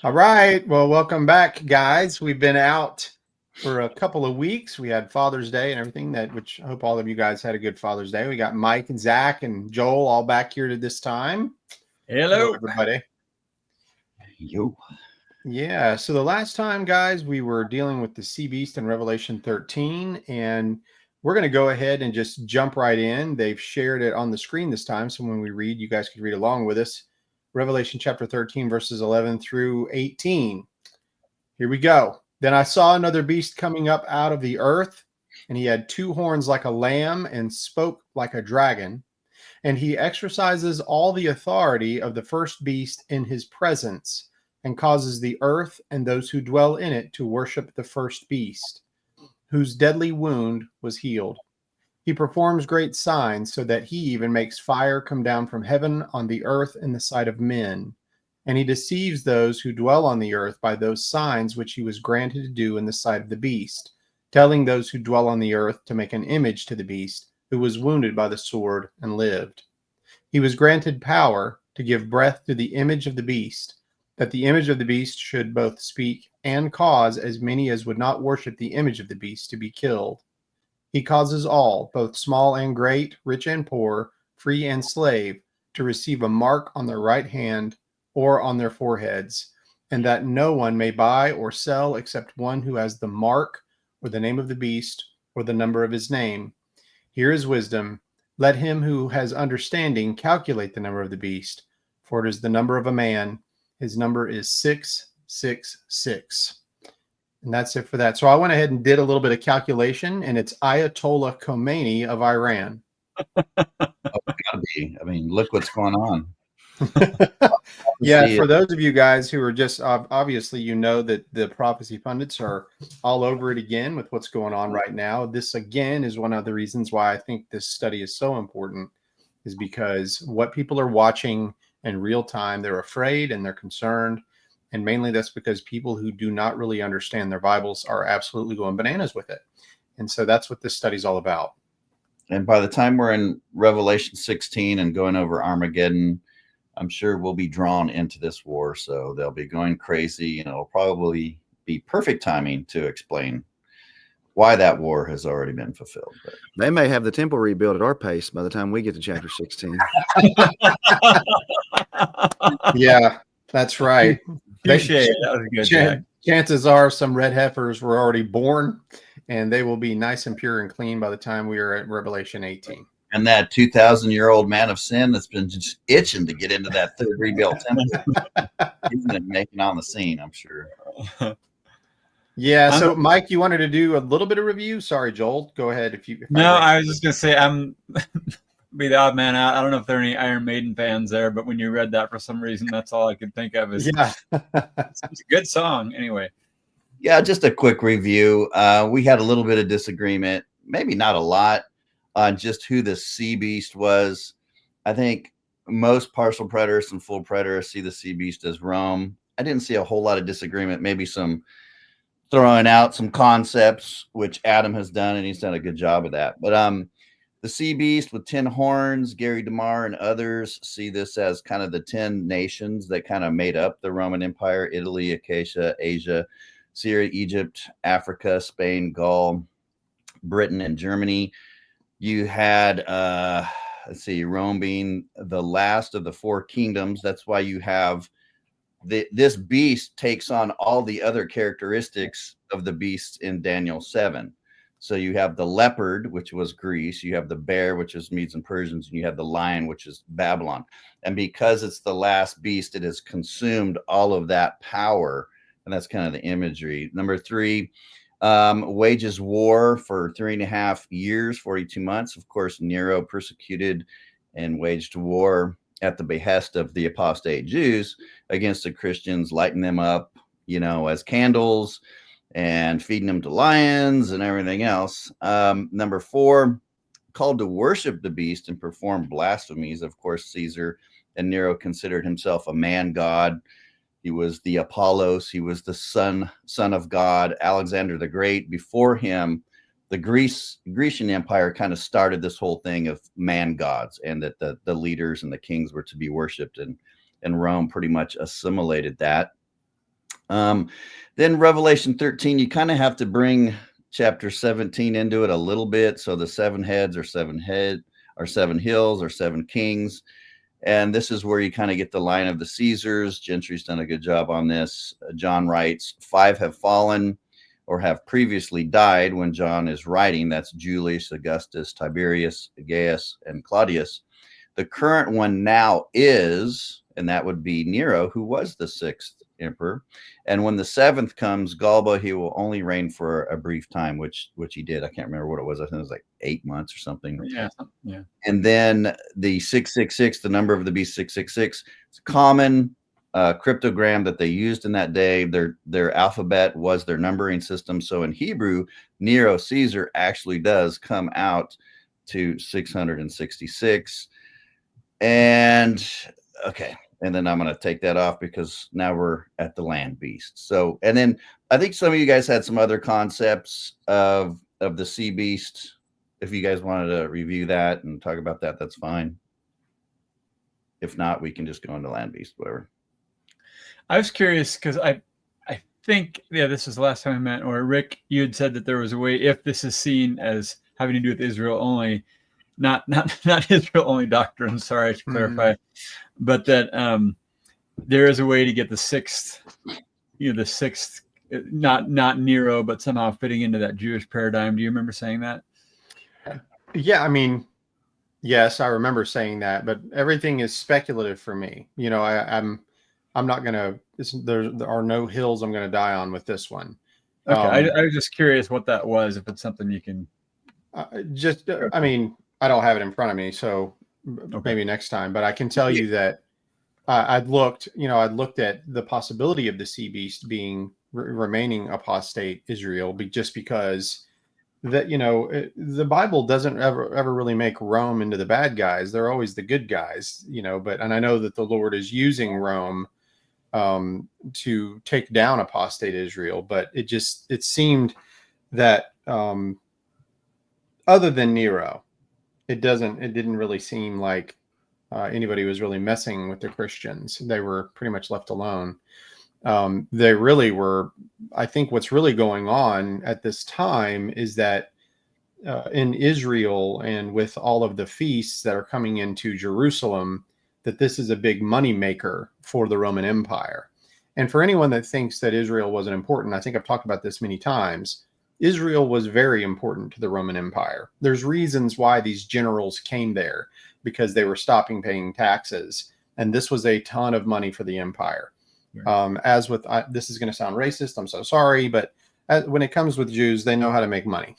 All right. Well, welcome back, guys. We've been out for a couple of weeks. We had Father's Day and everything which I hope all of you guys had a good Father's Day. We got Mike and Zach and Joel all back here to this time. Hello, everybody. Yo. Yeah. So the last time, guys, we were dealing with the sea beast in Revelation 13, and we're going to go ahead and just jump right in. They've shared it on the screen this time, so when we read, you guys could read along with us. Revelation chapter 13, verses 11 through 18. Here we go. Then I saw another beast coming up out of the earth, and he had two horns like a lamb and spoke like a dragon. And he exercises all the authority of the first beast in his presence, and causes the earth and those who dwell in it to worship the first beast, whose deadly wound was healed. He performs great signs, so that he even makes fire come down from heaven on the earth in the sight of men. And he deceives those who dwell on the earth by those signs which he was granted to do in the sight of the beast, telling those who dwell on the earth to make an image to the beast, who was wounded by the sword and lived. He was granted power to give breath to the image of the beast, that the image of the beast should both speak and cause as many as would not worship the image of the beast to be killed. He causes all, both small and great, rich and poor, free and slave, to receive a mark on their right hand or on their foreheads, and that no one may buy or sell except one who has the mark or the name of the beast or the number of his name. Here is wisdom. Let him who has understanding calculate the number of the beast, for it is the number of a man. His number is 666. And that's it for that. So I went ahead and did a little bit of calculation, and it's Ayatollah Khomeini of Iran. Gotta be. I mean, look what's going on. Yeah, for those of you guys who are just obviously, you know that the prophecy pundits are all over it again with what's going on right now. This again is one of the reasons why I think this study is so important, is because what people are watching in real time, they're afraid and they're concerned. And mainly that's because people who do not really understand their Bibles are absolutely going bananas with it. And so that's what this study's all about. And by the time we're in Revelation 16 and going over Armageddon, I'm sure we'll be drawn into this war. So they'll be going crazy, and it'll probably be perfect timing to explain why that war has already been fulfilled. But they may have the temple rebuilt at our pace by the time we get to chapter 16. Yeah, that's right. That was good, Jack. Chances are some red heifers were already born, and they will be nice and pure and clean by the time we are at Revelation 18. And that 2,000-year-old man of sin that's been just itching to get into that third rebuilt temple, he's been making on the scene, I'm sure. Yeah. So, Mike, you wanted to do a little bit of review? Sorry, Joel. Go ahead. I was just gonna say I'm be the odd man out. I don't know if there are any Iron Maiden fans there, but when you read that, for some reason, that's all I could think of. It's a good song, anyway. Yeah, just a quick review. We had a little bit of disagreement, maybe not a lot, on just who the sea beast was. I think most partial preterists and full preterists see the sea beast as Rome. I didn't see a whole lot of disagreement, maybe some throwing out some concepts, which Adam has done, and he's done a good job of that. But the sea beast with 10 horns, Gary DeMar and others see this as kind of the 10 nations that kind of made up the Roman Empire: Italy, Acacia, Asia, Syria, Egypt, Africa, Spain, Gaul, Britain, and Germany. You had, Rome being the last of the four kingdoms. That's why you have this beast takes on all the other characteristics of the beasts in Daniel 7. So you have the leopard, which was Greece. You have the bear, which is Medes and Persians. And you have the lion, which is Babylon. And because it's the last beast, it has consumed all of that power. And that's kind of the imagery. Number 3, wages war for 3.5 years, 42 months. Of course, Nero persecuted and waged war at the behest of the apostate Jews against the Christians, lighting them up, as candles and feeding them to lions and everything else. Number 4, called to worship the beast and perform blasphemies. Of course, Caesar and Nero considered himself a man god. He was the Apollos. He was the son of God. Alexander the Great, before him, the Grecian Empire kind of started this whole thing of man gods, and that the leaders and the kings were to be worshipped, and Rome pretty much assimilated that. Then Revelation 13, you kind of have to bring chapter 17 into it a little bit. So the 7 heads or 7 hills or 7 kings. And this is where you kind of get the line of the Caesars. Gentry's done a good job on this. John writes, 5 have fallen or have previously died when John is writing. That's Julius, Augustus, Tiberius, Gaius, and Claudius. The current one now is, and that would be Nero, who was the 6th emperor. And when the 7th comes, Galba, he will only reign for a brief time, which he did. I can't remember what it was. I think it was like 8 months or something. Yeah. And then the 666, the number of the beast 666, it's a common cryptogram that they used in that day. Their alphabet was their numbering system. So in Hebrew, Nero Caesar actually does come out to 666. And okay. And then I'm going to take that off because now we're at the land beast. So, and then I think some of you guys had some other concepts of the sea beast. If you guys wanted to review that and talk about that, that's fine. If not, we can just go into land beast, whatever. I was curious because I think, this is the last time I met, or Rick, you had said that there was a way, if this is seen as having to do with Israel only, not Israel only doctrine, sorry to clarify, but that there is a way to get the 6th, the 6th, not Nero, but somehow fitting into that Jewish paradigm. Do you remember saying that? Yeah, I mean, yes, I remember saying that, but everything is speculative for me. I'm not gonna. There are no hills I'm gonna die on with this one. Okay, I was just curious what that was. If it's something you can I mean, I don't have it in front of me, so maybe next time. But I can tell you that I'd looked at the possibility of the sea beast being remaining apostate Israel, just because that the Bible doesn't ever really make Rome into the bad guys. They're always the good guys, and I know that the Lord is using Rome to take down apostate Israel, but it seemed that other than Nero, it didn't really seem like anybody was really messing with the Christians. They were pretty much left alone. They really were. I think what's really going on at this time is that in Israel, and with all of the feasts that are coming into Jerusalem, that this is a big money maker for the Roman Empire. And for anyone that thinks that Israel wasn't important, I think I've talked about this many times. Israel was very important to the Roman Empire. There's reasons why these generals came there, because they were stopping paying taxes. And this was a ton of money for the empire. Right. This is going to sound racist, I'm so sorry, but when it comes with Jews, they know how to make money.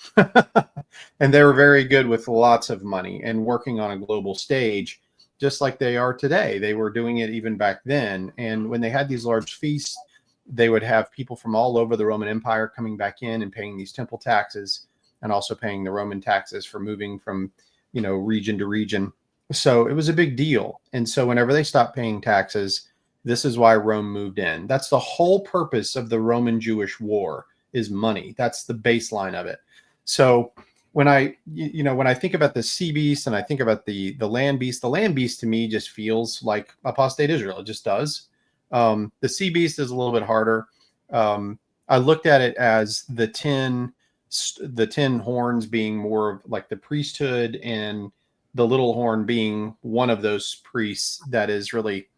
And they were very good with lots of money and working on a global stage, just like they are today. They were doing it even back then. And when they had these large feasts, they would have people from all over the Roman Empire coming back in and paying these temple taxes, and also paying the Roman taxes for moving from, region to region. So it was a big deal. And so whenever they stopped paying taxes, this is why Rome moved in. That's the whole purpose of the Roman-Jewish war, is money. That's the baseline of it. So when I think about the sea beast and I think about the land beast to me just feels like apostate Israel. It just does. The sea beast is a little bit harder. I looked at it as the 10 horns being more of like the priesthood, and the little horn being one of those priests that is really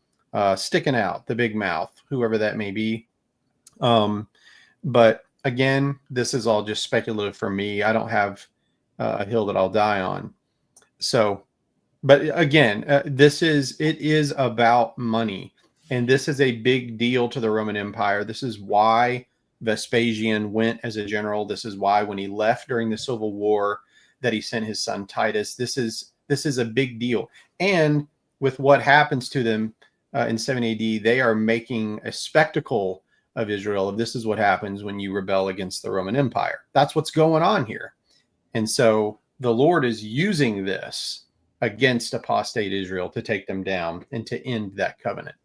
sticking out, the big mouth, whoever that may be. But again, this is all just speculative for me. I don't have a hill that I'll die on. So, but again, it is about money. And this is a big deal to the Roman Empire. This is why Vespasian went as a general. This is why when he left during the Civil War, that he sent his son Titus. This is a big deal. And with what happens to them in 7 AD, they are making a spectacle of Israel. This is what happens when you rebel against the Roman Empire. That's what's going on here. And so the Lord is using this against apostate Israel to take them down and to end that covenant.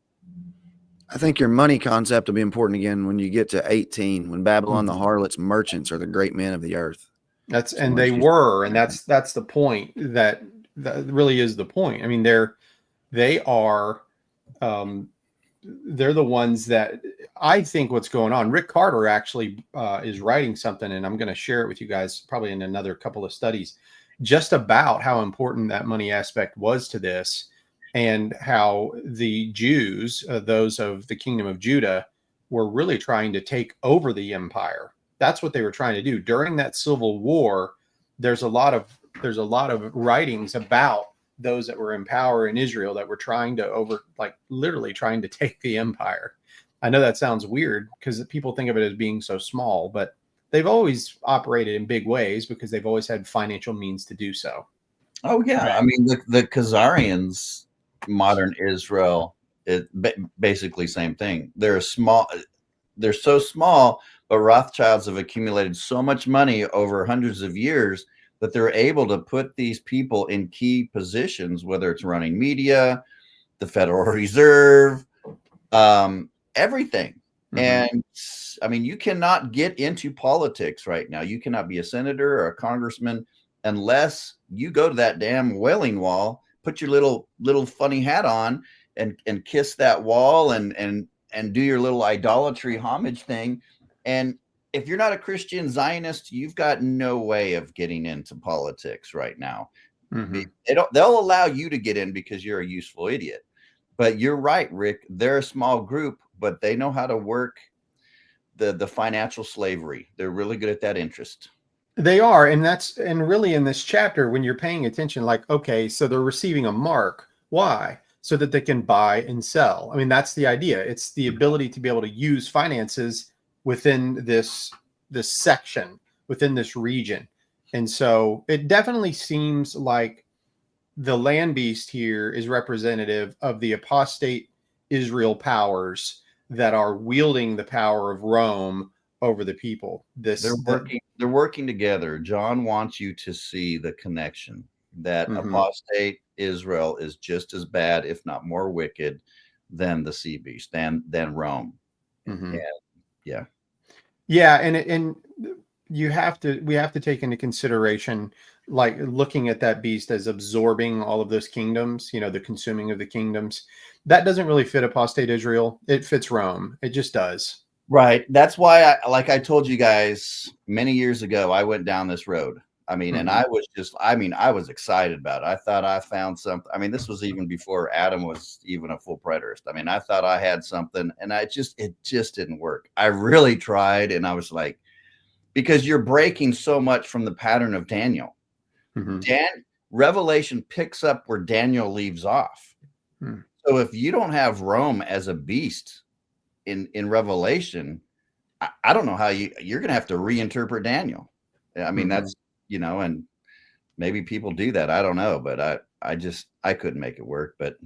I think your money concept will be important again when you get to 18, when Babylon, the harlots, merchants are the great men of the earth. That's the point. That really is the point. I mean, they're the ones that I think what's going on, Rick Carter actually is writing something, and I'm going to share it with you guys probably in another couple of studies, just about how important that money aspect was to this, and how the Jews, those of the kingdom of Judah, were really trying to take over the empire. That's what they were trying to do during that civil war. There's a lot of writings about those that were in power in Israel that were trying to literally trying to take the empire. I know that sounds weird because people think of it as being so small, but they've always operated in big ways because they've always had financial means to do so. Oh yeah, Right. I mean the Khazarians, modern Israel, it basically same thing. They're small. They're so small, but Rothschilds have accumulated so much money over hundreds of years that they're able to put these people in key positions, whether it's running media, the Federal Reserve, everything. Mhm. And I mean, you cannot get into politics right now. You cannot be a senator or a congressman unless you go to that damn Wailing Wall, put your little funny hat on, and kiss that wall and do your little idolatry homage thing. And if you're not a Christian Zionist, you've got no way of getting into politics right now. Mhm. They'll allow you to get in because you're a useful idiot. But you're right, Rick. They're a small group, but they know how to work the financial slavery. They're really good at that interest. They are, and really in this chapter, when you're paying attention, like, okay, so they're receiving a mark. Why? So that they can buy and sell. I mean, that's the idea. It's the ability to be able to use finances within this section, within this region. And so it definitely seems like the land beast here is representative of the apostate Israel powers that are wielding the power of Rome over the people. They're working together. John wants you to see the connection that apostate Israel is just as bad, if not more wicked, than the sea beast, than Rome. Mm-hmm. Yeah. Yeah, and we have to take into consideration, like, looking at that beast as absorbing all of those kingdoms, the consuming of the kingdoms. That doesn't really fit apostate Israel. It fits Rome. It just does. Right. That's why I told you guys many years ago, I went down this road. I mean, and I was excited about it. I thought I found something. I mean, this was even before Adam was even a full preterist. I mean, I thought I had something, and it just didn't work. I really tried, and I was like, because you're breaking so much from the pattern of Daniel. Revelation picks up where Daniel leaves off. So if you don't have Rome as a beast in Revelation, I don't know how you're going to have to reinterpret Daniel. I mean, that's, and maybe people do that. I don't know, but I couldn't make it work. But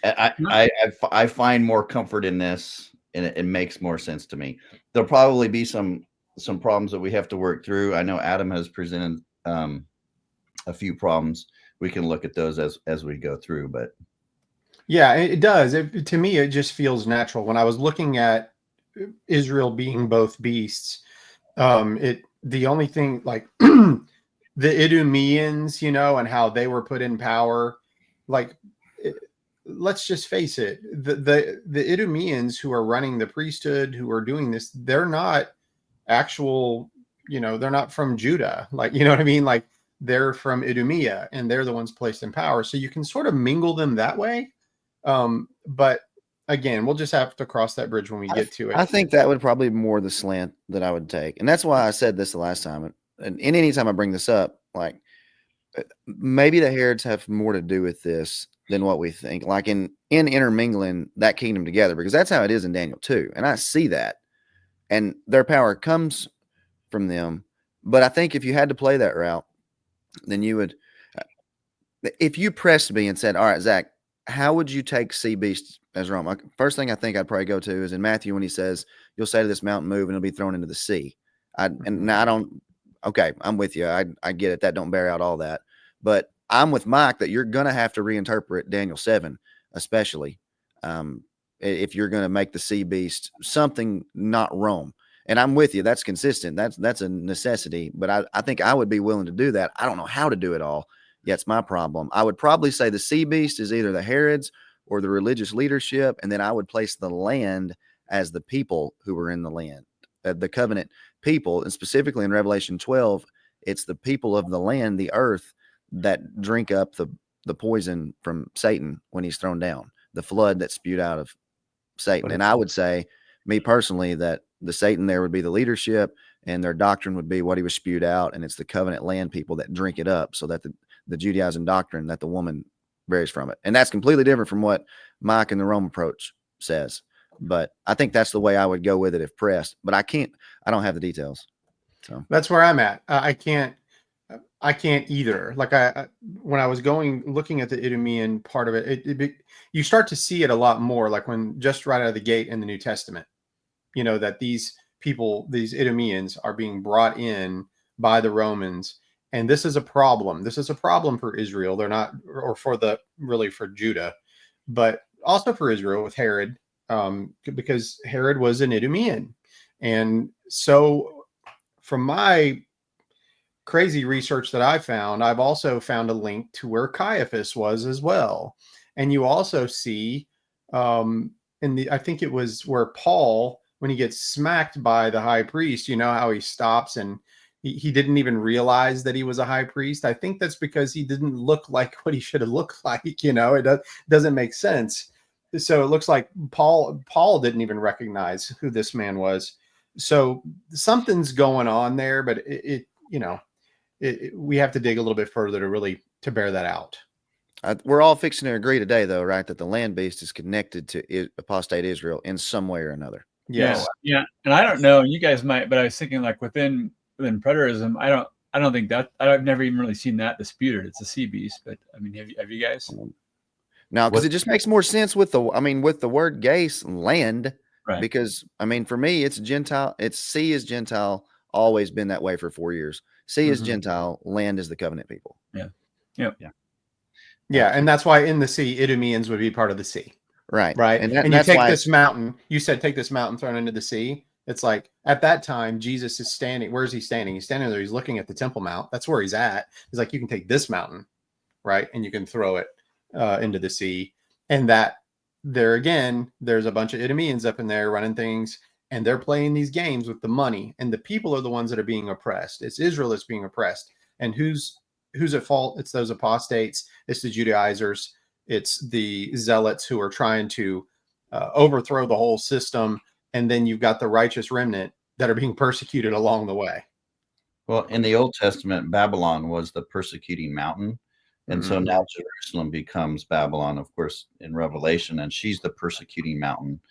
I find more comfort in this, and it makes more sense to me. There'll probably be some problems that we have to work through. I know Adam has presented a few problems. We can look at those as we go through, but yeah, it does. To me, it just feels natural. When I was looking at Israel being both beasts, the only thing, like, the Idumeans, and how they were put in power, like, let's just face it, the Idumeans who are running the priesthood, who are doing this, they're not actual, they're not from Judah, like, you know what I mean? Like, they're from Idumea, and they're the ones placed in power. So you can sort of mingle them that way. But again, we'll just have to cross that bridge when we get to it. I think that would probably be more the slant that I would take. And that's why I said this the last time. And anytime I bring this up, like, maybe the Herods have more to do with this than what we think, like in intermingling that kingdom together, because that's how it is in Daniel 2. And I see that. And their power comes from them. But I think if you had to play that route, then you would, if you pressed me and said, all right, Zach, how would you take sea beast as Rome? First thing I think I'd probably go to is in Matthew when he says, you'll say to this mountain, move, and it'll be thrown into the sea. Okay, I'm with you. I get it. That don't bear out all that. But I'm with Mike that you're going to have to reinterpret Daniel 7, especially if you're going to make the sea beast something not Rome. And I'm with you. That's consistent. That's a necessity. But I think I would be willing to do that. I don't know how to do it all. Yeah, it's my problem. I would probably say the sea beast is either the Herods or the religious leadership, and then I would place the land as the people who were in the land, the covenant people, and specifically in Revelation 12, it's the people of the land, the earth, that drink up the poison from Satan when he's thrown down, the flood that's spewed out of Satan. And I would say, me personally, that the Satan there would be the leadership, and their doctrine would be what he was spewed out, and it's the covenant land people that drink it up, so that the Judaizing doctrine that the woman varies from it. And that's completely different from what Mike and the Rome approach says. But I think that's the way I would go with it if pressed. But I don't have the details. So that's where I'm at. I can't either. Like when I was looking at the Idumean part of it, you start to see it a lot more, like when just right out of the gate in the New Testament, that these people, these Idumeans, are being brought in by the Romans. And this is a problem. This is a problem for Israel. They're not, or for Judah, but also for Israel with Herod, because Herod was an Idumean. And so from my crazy research that I found, I've also found a link to where Caiaphas was as well. And you also see I think it was where Paul, when he gets smacked by the high priest, how he stops and he didn't even realize that he was a high priest. I think that's because he didn't look like what he should have looked like. It doesn't make sense. So it looks like Paul didn't even recognize who this man was. So something's going on there, but we have to dig a little bit further to bear that out. We're all fixing to agree today, though, right, that the land beast is connected to apostate Israel in some way or another. Yes. Yeah. And I don't know, you guys might, but I was thinking, like, within preterism, I don't think that, I've never even really seen that disputed. It's a sea beast, but I mean, have you guys? No, because it just makes more sense with the word gas, land, right? Because for me, it's Gentile. It's sea is Gentile, always been that way for 4 years. Sea is Gentile, land is the covenant people. Yeah, and that's why in the sea, Idumeans would be part of the sea. Right. And you take this mountain, you said take this mountain thrown into the sea. It's like at that time, Jesus is standing. Where is he standing? He's standing there. He's looking at the Temple Mount. That's where he's at. He's like, you can take this mountain, right? And you can throw it into the sea. And that there again, there's a bunch of Idumeans up in there running things, and they're playing these games with the money. And the people are the ones that are being oppressed. It's Israel that's being oppressed. And who's at fault? It's those apostates. It's the Judaizers. It's the zealots who are trying to overthrow the whole system. And then you've got the righteous remnant that are being persecuted along the way. Well, in the Old Testament, Babylon was the persecuting mountain. And so now Jerusalem becomes Babylon, of course, in Revelation. And she's the persecuting mountain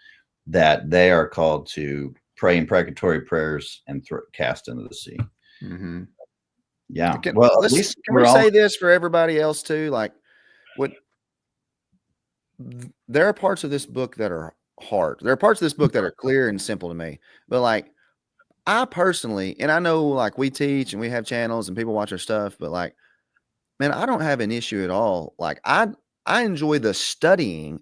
that they are called to pray imprecatory prayers and cast into the sea. Mm-hmm. Yeah. Can we say this for everybody else too? Like, there are parts of this book that are hard. There are parts of this book that are clear and simple to me. But like, I personally, and I know like we teach and we have channels and people watch our stuff, but like, man, I don't have an issue at all. Like I enjoy the studying.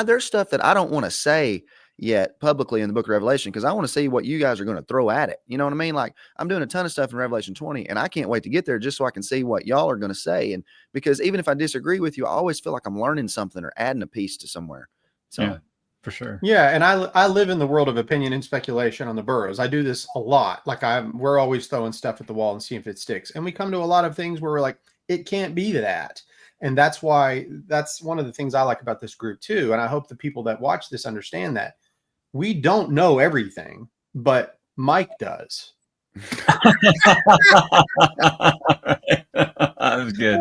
There's stuff that I don't want to say yet publicly in the book of Revelation because I want to see what you guys are going to throw at it. You know what I mean? Like I'm doing a ton of stuff in Revelation 20 and I can't wait to get there just so I can see what y'all are going to say. And because even if I disagree with you, I always feel like I'm learning something or adding a piece to somewhere. So yeah, for sure. Yeah. And I live in the world of opinion and speculation on the burrows. I do this a lot. Like we're always throwing stuff at the wall and seeing if it sticks. And we come to a lot of things where we're like, it can't be that. And that's one of the things I like about this group too. And I hope the people that watch this understand that we don't know everything, but Mike does. That was good.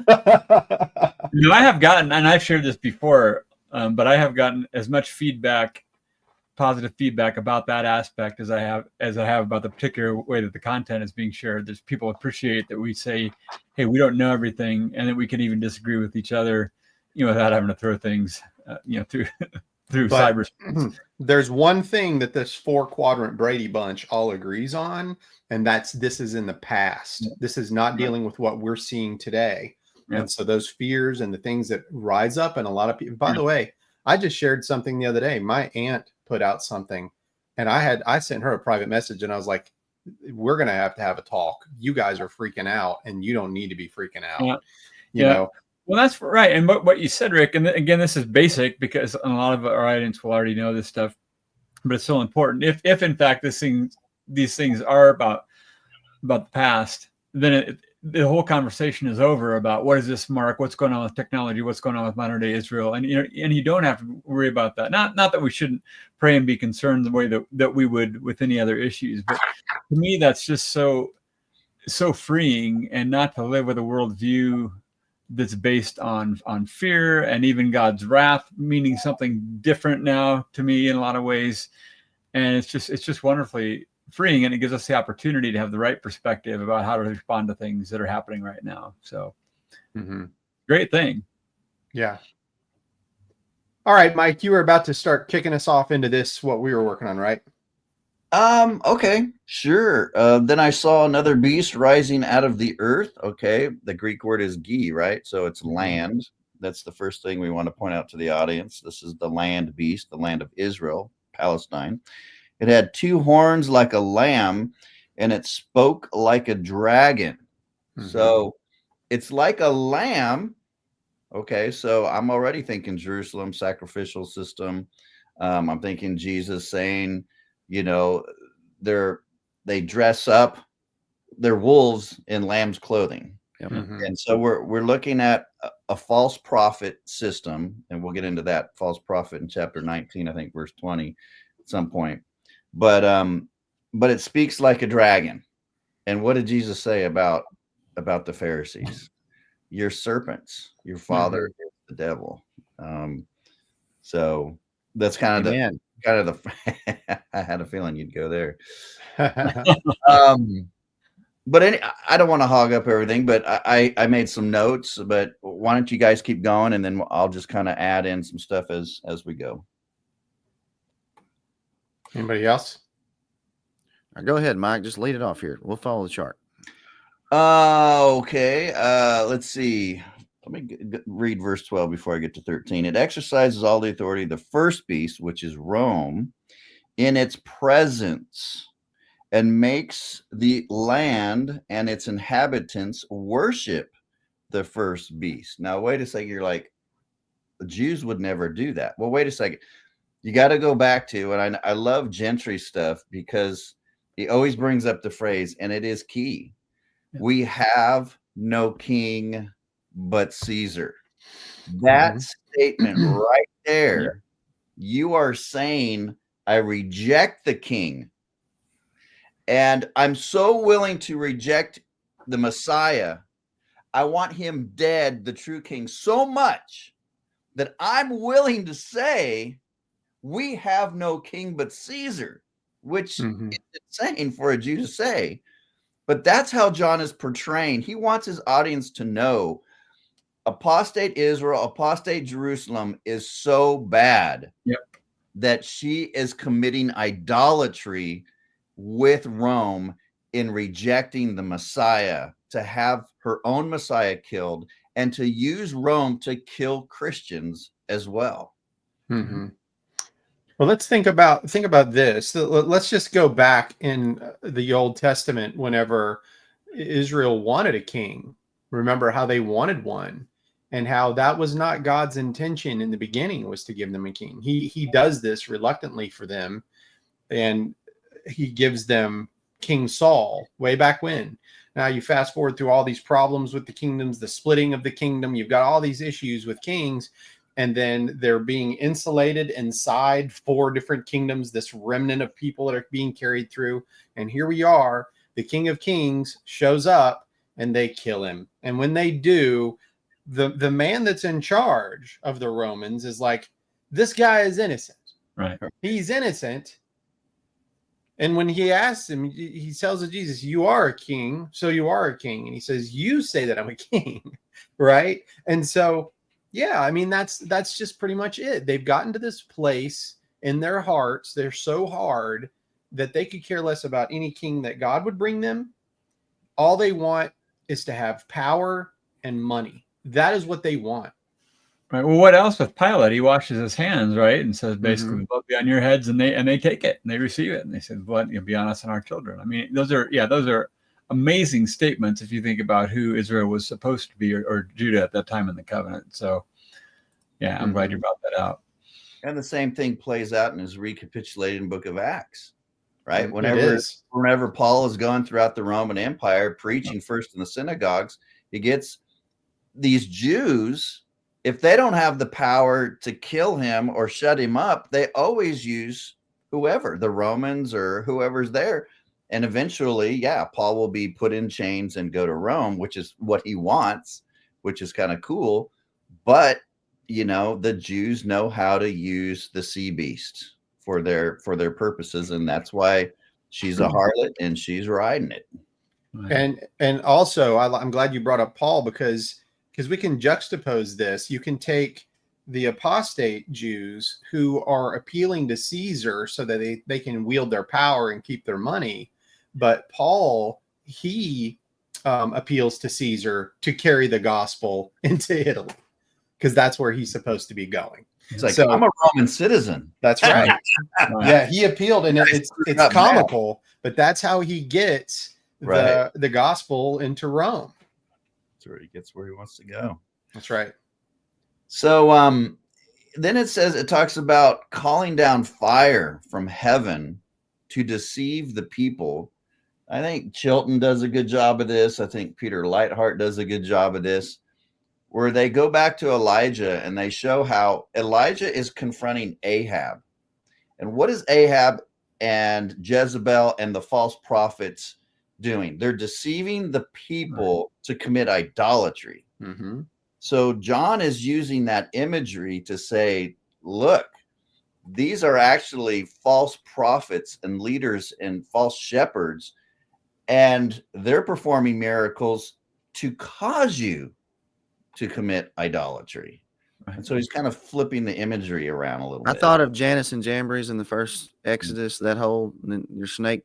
I have gotten, and I've shared this before, but I have gotten as much positive feedback about that aspect as I have about the particular way that the content is being shared. There's people appreciate that we say, hey, we don't know everything, and that we can even disagree with each other, without having to throw things, through cyberspace. There's one thing that this 4-quadrant Brady bunch all agrees on, and this is in the past. This is not dealing with what we're seeing today. And so those fears and the things that rise up in a lot of people. By the way, I just shared something the other day. My aunt put out something, and I sent her a private message, and I was like, we're going to have a talk. You guys are freaking out, and you don't need to be freaking out. You know? Well, that's right. And what you said, Rick, and again, this is basic because a lot of our audience will already know this stuff. but it's still important. If in fact these things are about the past, then the whole conversation is over about what does this mark, what's going on with technology, what's going on with modern day Israel, and you don't have to worry about that. Not that we shouldn't pray and be concerned the way that we would with any other issues, but to me that's just so freeing, and not to live with a worldview that's based on fear and even God's wrath, meaning something different now to me in a lot of ways. And it's just wonderfully freeing, and it gives us the opportunity to have the right perspective about how to respond to things that are happening right now. So great thing. Yeah. All right, Mike, you were about to start kicking us off into this, what we were working on, right? Okay, sure. Then I saw another beast rising out of the earth. Okay. The Greek word is gi, right? So it's land. That's the first thing we want to point out to the audience. This is the land beast, the land of Israel, Palestine. It had two horns like a lamb, and it spoke like a dragon. So it's like a lamb. Okay. So I'm already thinking Jerusalem sacrificial system. I'm thinking Jesus saying, they dress up their wolves in lamb's clothing. And so we're looking at a false prophet system, and we'll get into that false prophet in chapter 19, I think verse 20 at some point. But it speaks like a dragon. And what did Jesus say about the Pharisees? You're serpents, your father is the devil. So that's kind of the I had a feeling you'd go there. But I don't want to hog up everything, but I made some notes. But why don't you guys keep going, and then I'll just kind of add in some stuff as we go. Anybody else? Go ahead, Mike. Just lead it off here. We'll follow the chart. Okay. Let's see. Let me read verse 12 before I get to 13. It exercises all the authority of the first beast, which is Rome, in its presence, and makes the land and its inhabitants worship the first beast. Now, wait a second. You're like, the Jews would never do that. Well, wait a second. You got to go back to, and I love Gentry stuff because he always brings up the phrase, and it is key. We have no king but Caesar. That statement right there, you are saying, I reject the king. And I'm so willing to reject the Messiah. I want him dead, the true king, so much that I'm willing to say we have no king but Caesar, which is insane for a Jew to say. But that's how John is portraying. He wants his audience to know apostate Israel, apostate Jerusalem is so bad that she is committing idolatry with Rome in rejecting the Messiah, to have her own Messiah killed, and to use Rome to kill Christians as well. Well, let's think about this. Let's just go back in the Old Testament whenever Israel wanted a king. Remember how they wanted one, and how that was not God's intention in the beginning, was to give them a king. He does this reluctantly for them, and he gives them King Saul way back when. Now you fast forward through all these problems with the kingdoms, the splitting of the kingdom. You've got all these issues with kings, and then they're being insulated inside 4 different kingdoms, this remnant of people that are being carried through. And here we are, the King of Kings shows up, and they kill him. And when they do, the man that's in charge of the Romans is like, this guy is innocent. Right. He's innocent. And when he asks him, he tells Jesus, you are a king, so you are a king. And he says, you say that I'm a king, right? And so, yeah, I mean, that's just pretty much it. They've gotten to this place in their hearts. They're so hard that they could care less about any king that God would bring them. All they want is to have power and money. That is what they want. Right. Well, what else with Pilate? He washes his hands, right, and says basically, "Blood be on your heads," and they take it and they receive it, and they say, "Blood, be on us and our children." I mean, those are amazing statements if you think about who Israel was supposed to be, or Judah at that time in the covenant. So, yeah, I'm glad you brought that out. And the same thing plays out and is recapitulated in Book of Acts, right? It Whenever Paul is going throughout the Roman Empire, preaching first in the synagogues, he gets these Jews. If they don't have the power to kill him or shut him up, they always use whoever, the Romans or whoever's there. And eventually, yeah, Paul will be put in chains and go to Rome, which is what he wants, which is kind of cool. But, you know, the Jews know how to use the sea beast for their purposes. And that's why she's a harlot and she's riding it. And also, I'm glad you brought up Paul because we can juxtapose this. You can take the apostate Jews who are appealing to Caesar so that they can wield their power and keep their money. But Paul, he appeals to Caesar to carry the gospel into Italy because that's where he's supposed to be going. It's like, I'm a Roman citizen. That's right. Yeah, he appealed, and it's comical, but that's how he gets the gospel into Rome. That's where he gets where he wants to go. That's right. So then it talks about calling down fire from heaven to deceive the people. I think Chilton does a good job of this. I think Peter Lightheart does a good job of this, where they go back to Elijah and they show how Elijah is confronting Ahab. And what is Ahab and Jezebel and the false prophets doing? They're deceiving the people to commit idolatry. Mm-hmm. So John is using that imagery to say, look, these are actually false prophets and leaders and false shepherds, and they're performing miracles to cause you to commit idolatry. Right. And so he's kind of flipping the imagery around a little bit. I thought of Janus and Jambres in the first Exodus, that whole your snake,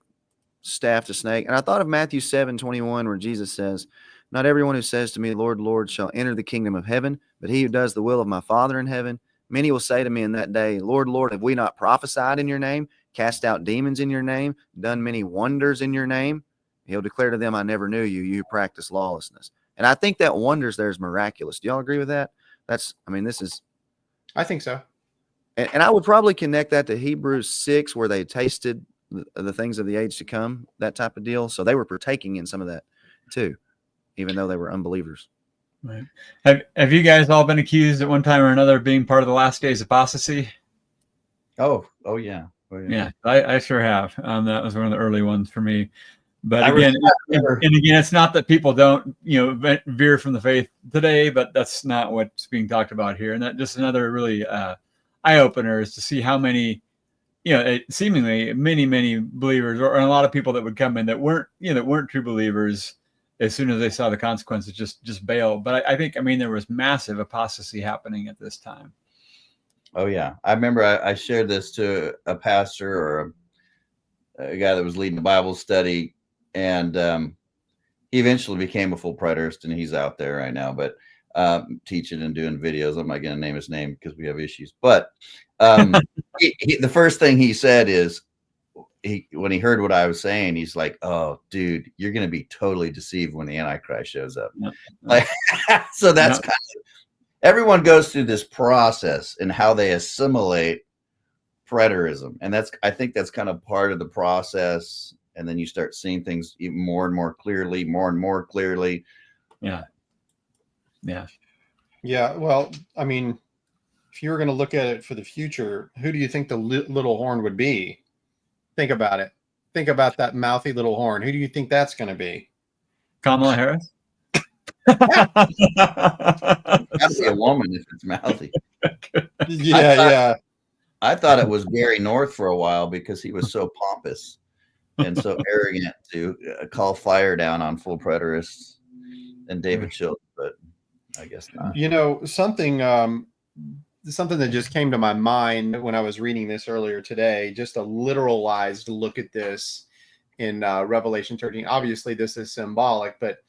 staff to snake. And I thought of Matthew 7:21, where Jesus says, not everyone who says to me, Lord, Lord, shall enter the kingdom of heaven, but he who does the will of my Father in heaven. Many will say to me in that day, Lord, Lord, have we not prophesied in your name, cast out demons in your name, done many wonders in your name? He'll declare to them, I never knew you, you practice lawlessness. And I think that wonders there is miraculous. Do y'all agree with that? I think so. And I would probably connect that to Hebrews 6, where they tasted the things of the age to come, that type of deal. So they were partaking in some of that too, even though they were unbelievers. Right. Have you guys all been accused at one time or another of being part of the last days apostasy? Oh yeah. Yeah, I sure have. That was one of the early ones for me. But again, it's not that people don't, veer from the faith today, but that's not what's being talked about here. And that just another really eye opener is to see how many, seemingly many believers, or a lot of people that would come in that weren't true believers, as soon as they saw the consequences, just bail. But I think there was massive apostasy happening at this time. Oh yeah, I remember I shared this to a pastor or a guy that was leading a Bible study. And he eventually became a full preterist, and he's out there right now, but teaching and doing videos. I'm not going to name his name because we have issues. But the first thing he said is, when he heard what I was saying, he's like, "Oh, dude, you're going to be totally deceived when the Antichrist shows up." Yep. So that's kind of, everyone goes through this process in how they assimilate preterism, and I think that's kind of part of the process. And then you start seeing things even more and more clearly. Yeah. Well, if you were going to look at it for the future, who do you think the little horn would be? Think about it. Think about that mouthy little horn. Who do you think that's going to be? Kamala Harris? Gotta be a woman if it's mouthy. I thought it was Gary North for a while because he was so pompous and so arrogant to call fire down on full preterists, and David Chilton, but I guess not. Something that just came to my mind when I was reading this earlier today, just a literalized look at this in Revelation 13. Obviously, this is symbolic, but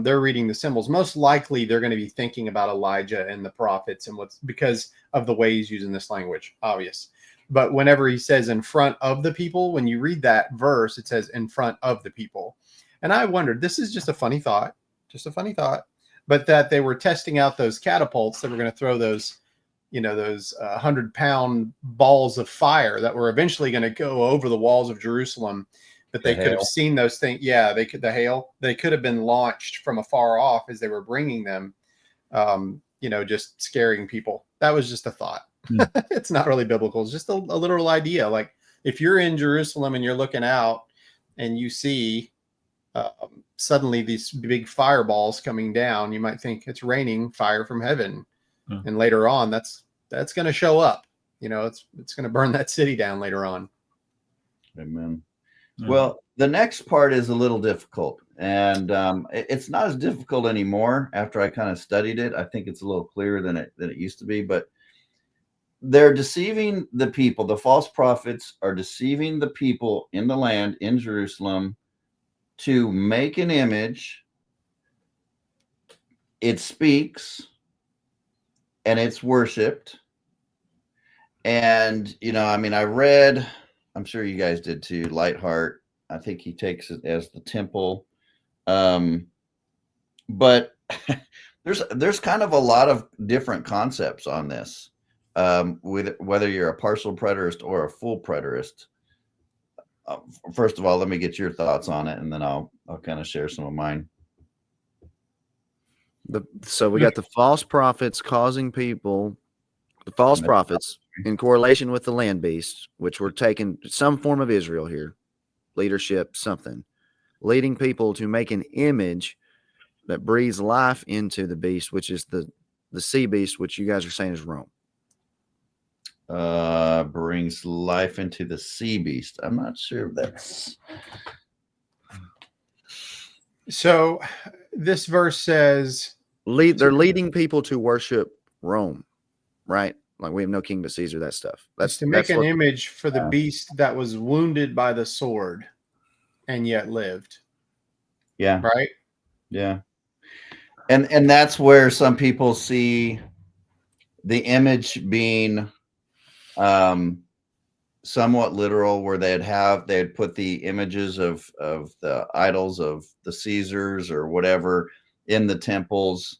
they're reading the symbols. Most likely, they're going to be thinking about Elijah and the prophets and because of the way he's using this language, obvious. But whenever he says in front of the people, when you read that verse, it says in front of the people. And I wondered, this is just a funny thought, but that they were testing out those catapults that were going to throw those those 100-pound balls of fire that were eventually going to go over the walls of Jerusalem. But they could have seen those things. Yeah, the hail. They could have been launched from afar off as they were bringing them. Just scaring people. That was just a thought. It's not really biblical. It's just a literal idea. Like if you're in Jerusalem and you're looking out and you see suddenly these big fireballs coming down, you might think it's raining fire from heaven. And later on, that's going to show up. It's going to burn that city down later on. Amen. Well, the next part is a little difficult, and it's not as difficult anymore after I kind of studied it. I think it's a little clearer than it used to be, but they're deceiving the people. The false prophets are deceiving the people in the land, in Jerusalem, to make an image. It speaks, and it's worshipped. And, I read, I'm sure you guys did too, Lightheart. I think he takes it as the temple. But there's kind of a lot of different concepts on this, with whether you're a partial preterist or a full preterist. First of all, let me get your thoughts on it, and then I'll kind of share some of mine. So we got the false prophets causing people, the false prophets in correlation with the land beast, which were taking some form of Israel here, leadership, something, leading people to make an image that breathes life into the beast, which is the sea beast, which you guys are saying is Rome. Brings life into the sea beast. I'm not sure if that's. So this verse says they're leading people to worship Rome, right? Like we have no king but Caesar, that stuff. That's to make an image for the beast that was wounded by the sword and yet lived. Yeah. Right? Yeah. And that's where some people see the image being somewhat literal, where they'd put the images of the idols of the Caesars or whatever in the temples.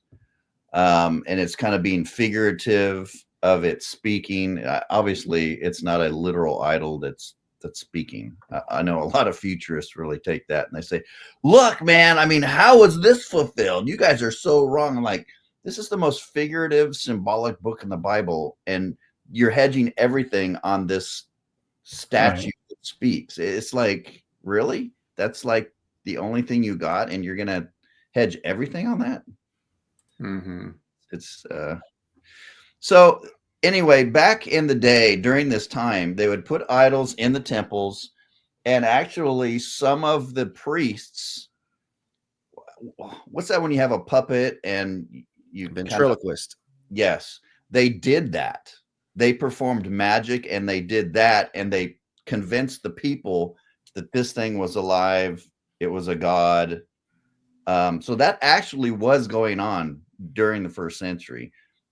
And it's kind of being figurative of it speaking. Obviously, it's not a literal idol that's speaking. I know a lot of futurists really take that and they say, look, man, how was this fulfilled? You guys are so wrong. I'm like, this is the most figurative, symbolic book in the Bible, and you're hedging everything on this statue that speaks. It's like, really? That's like the only thing you got, and you're going to hedge everything on that? Mm-hmm. It's so anyway, back in the day, during this time, they would put idols in the temples, and actually some of the priests, what's that when you have a puppet and you ventriloquist? Yes, they did that. They performed magic, and they did that, and they convinced the people that this thing was alive. It was a god. So that actually was going on during the first century.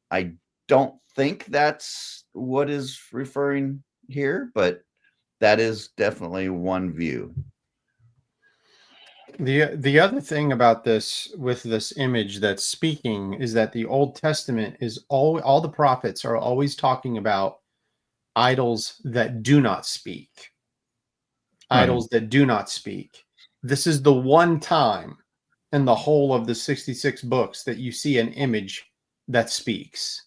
I don't think that's what is referring here, but that is definitely one view. The other thing about this, with this image that's speaking, is that the Old Testament is all the prophets are always talking about idols that do not speak. Idols that do not speak. This is the one time in the whole of the 66 books that you see an image that speaks.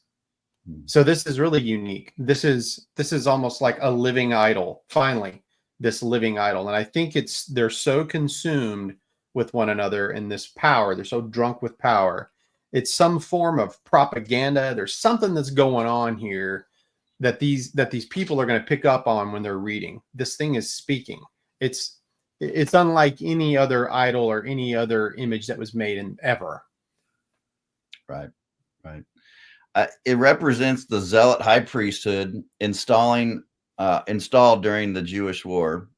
So this is really unique. This is almost like a living idol. Finally, this living idol. And I think they're so consumed with one another in this power. They're so drunk with power. It's some form of propaganda. There's something that's going on here that these people are going to pick up on when they're reading. This thing is speaking. It's unlike any other idol or any other image that was made ever. Right. It represents the zealot high priesthood installed during the Jewish war.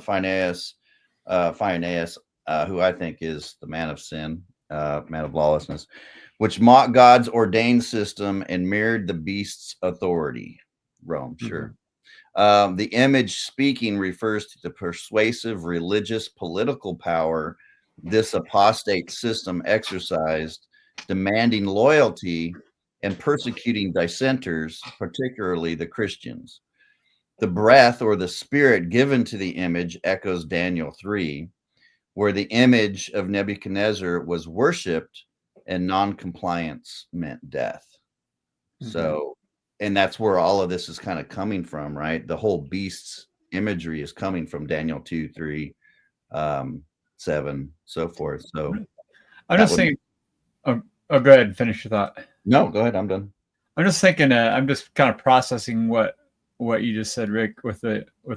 Phinehas, who I think is the man of sin, man of lawlessness, which mocked God's ordained system and mirrored the beast's authority. Rome, sure. The image speaking refers to the persuasive religious political power this apostate system exercised, demanding loyalty and persecuting dissenters, particularly the Christians. The breath or the spirit given to the image echoes Daniel 3, where the image of Nebuchadnezzar was worshipped and non-compliance meant death. So, and that's where all of this is kind of coming from, right? The whole beast's imagery is coming from Daniel 2, 3, 7, so forth. So I'm just thinking, oh, go ahead and finish your thought. No, go ahead. I'm done. I'm just thinking, I'm just kind of processing what you just said, Rick, with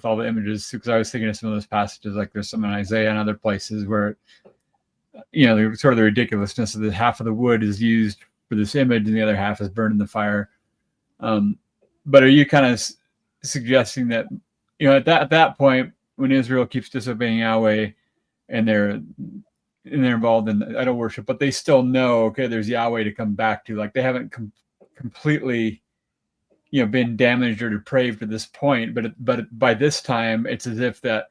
all the images, because I was thinking of some of those passages, like there's some in Isaiah and other places where, sort of the ridiculousness of the half of the wood is used for this image and the other half is burned in the fire. But are you kind of suggesting that, at that point, when Israel keeps disobeying Yahweh and they're involved in idol worship, but they still know, okay, there's Yahweh to come back to, like they haven't completely, been damaged or depraved to this point, but by this time, it's as if that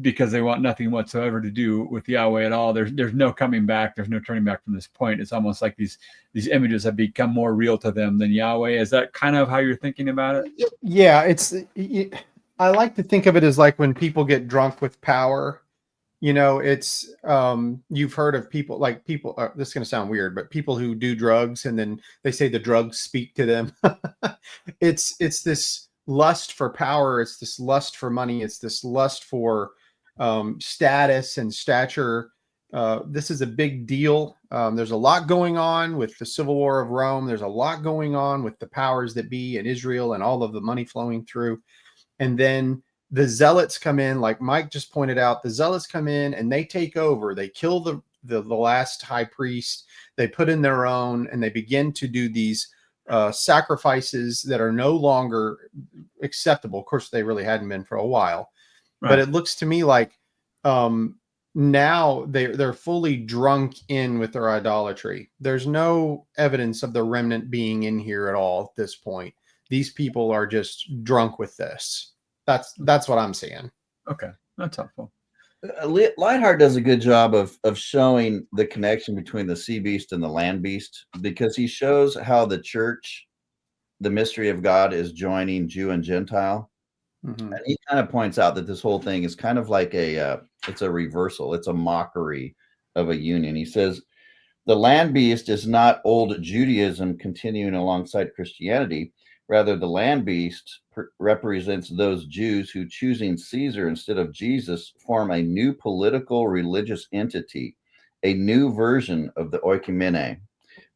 because they want nothing whatsoever to do with Yahweh at all. There's no coming back. There's no turning back from this point. It's almost like these images have become more real to them than Yahweh. Is that kind of how you're thinking about it? Yeah, I like to think of it as like when people get drunk with power. It's you've heard of people this is going to sound weird, but people who do drugs and then they say the drugs speak to them. It's this lust for power. It's this lust for money. It's this lust for status and stature. This is a big deal. There's a lot going on with the Civil War of Rome. There's a lot going on with the powers that be in Israel and all of the money flowing through. And then the zealots come in, like Mike just pointed out, the zealots come in and they take over. They kill the last high priest. They put in their own, and they begin to do these sacrifices that are no longer acceptable. Of course, they really hadn't been for a while, right. But it looks to me like now they're fully drunk in with their idolatry. There's no evidence of the remnant being in here at all at this point. These people are just drunk with this. That's what I'm seeing. Okay, that's helpful. Lightheart does a good job of showing the connection between the sea beast and the land beast, because he shows how the church, the mystery of God, is joining Jew and Gentile. And he kind of points out that this whole thing is kind of like it's a reversal. It's a mockery of a union. He says, the land beast is not old Judaism continuing alongside Christianity. Rather, the land beast represents those Jews who, choosing Caesar instead of Jesus, form a new political religious entity, a new version of the oikumene.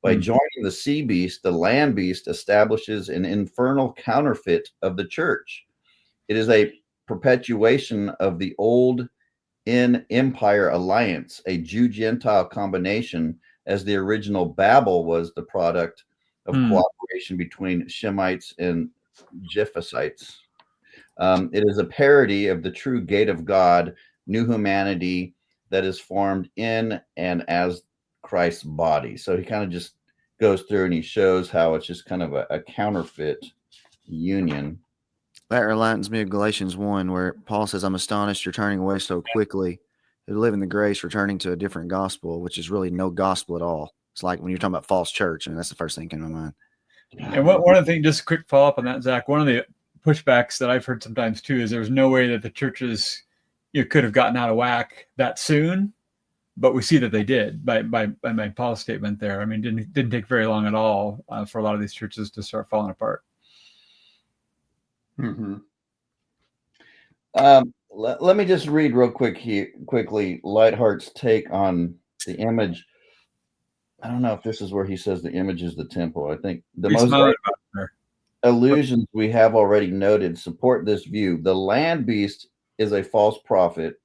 By joining the sea beast, the land beast establishes an infernal counterfeit of the church. It is a perpetuation of the old in-empire alliance, a Jew-Gentile combination, as the original Babel was the product of cooperation between Shemites and Jephthasites. It is a parody of the true gate of God, new humanity that is formed in and as Christ's body. So he kind of just goes through and he shows how it's just kind of a counterfeit union. That reminds me of Galatians 1, where Paul says, I'm astonished you're turning away so quickly. Who live in the grace, returning to a different gospel, which is really no gospel at all. It's like when you're talking about false church, and that's the first thing that came to my mind. And one of the things, just a quick follow up on that, Zach, one of the pushbacks that I've heard sometimes too is there's no way that the churches could have gotten out of whack that soon, but we see that they did by Paul's statement there. I mean, didn't take very long at all for a lot of these churches to start falling apart. Let me just read real quickly Lightheart's take on the image. I don't know if this is where he says the image is the temple. I think the most allusions we have already noted support this view. The land beast is a false prophet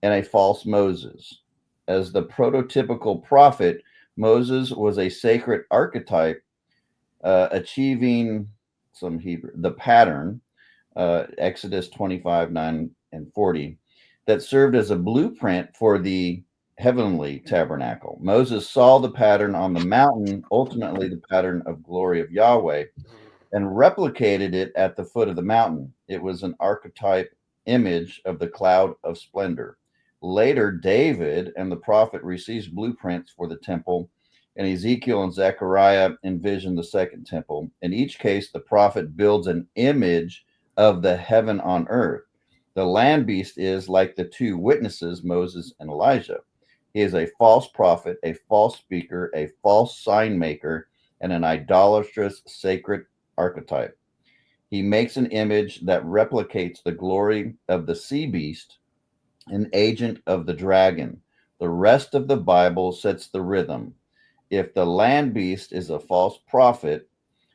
and a false Moses. As the prototypical prophet, Moses was a sacred archetype, achieving the pattern, Exodus 25, 9, and 40, that served as a blueprint for the heavenly tabernacle. Moses saw the pattern on the mountain, ultimately the pattern of glory of Yahweh, and replicated it at the foot of the mountain. It was an archetype image of the cloud of splendor. Later, David and the prophet received blueprints for the temple And Ezekiel and Zechariah envision the second temple. In each case, the prophet builds an image of the heaven on earth. The land beast is like the two witnesses, Moses and Elijah. He is a false prophet, a false speaker, a false sign maker, and an idolatrous sacred archetype. He makes an image that replicates the glory of the sea beast, an agent of the dragon. The rest of the Bible sets the rhythm. If the land beast is a false prophet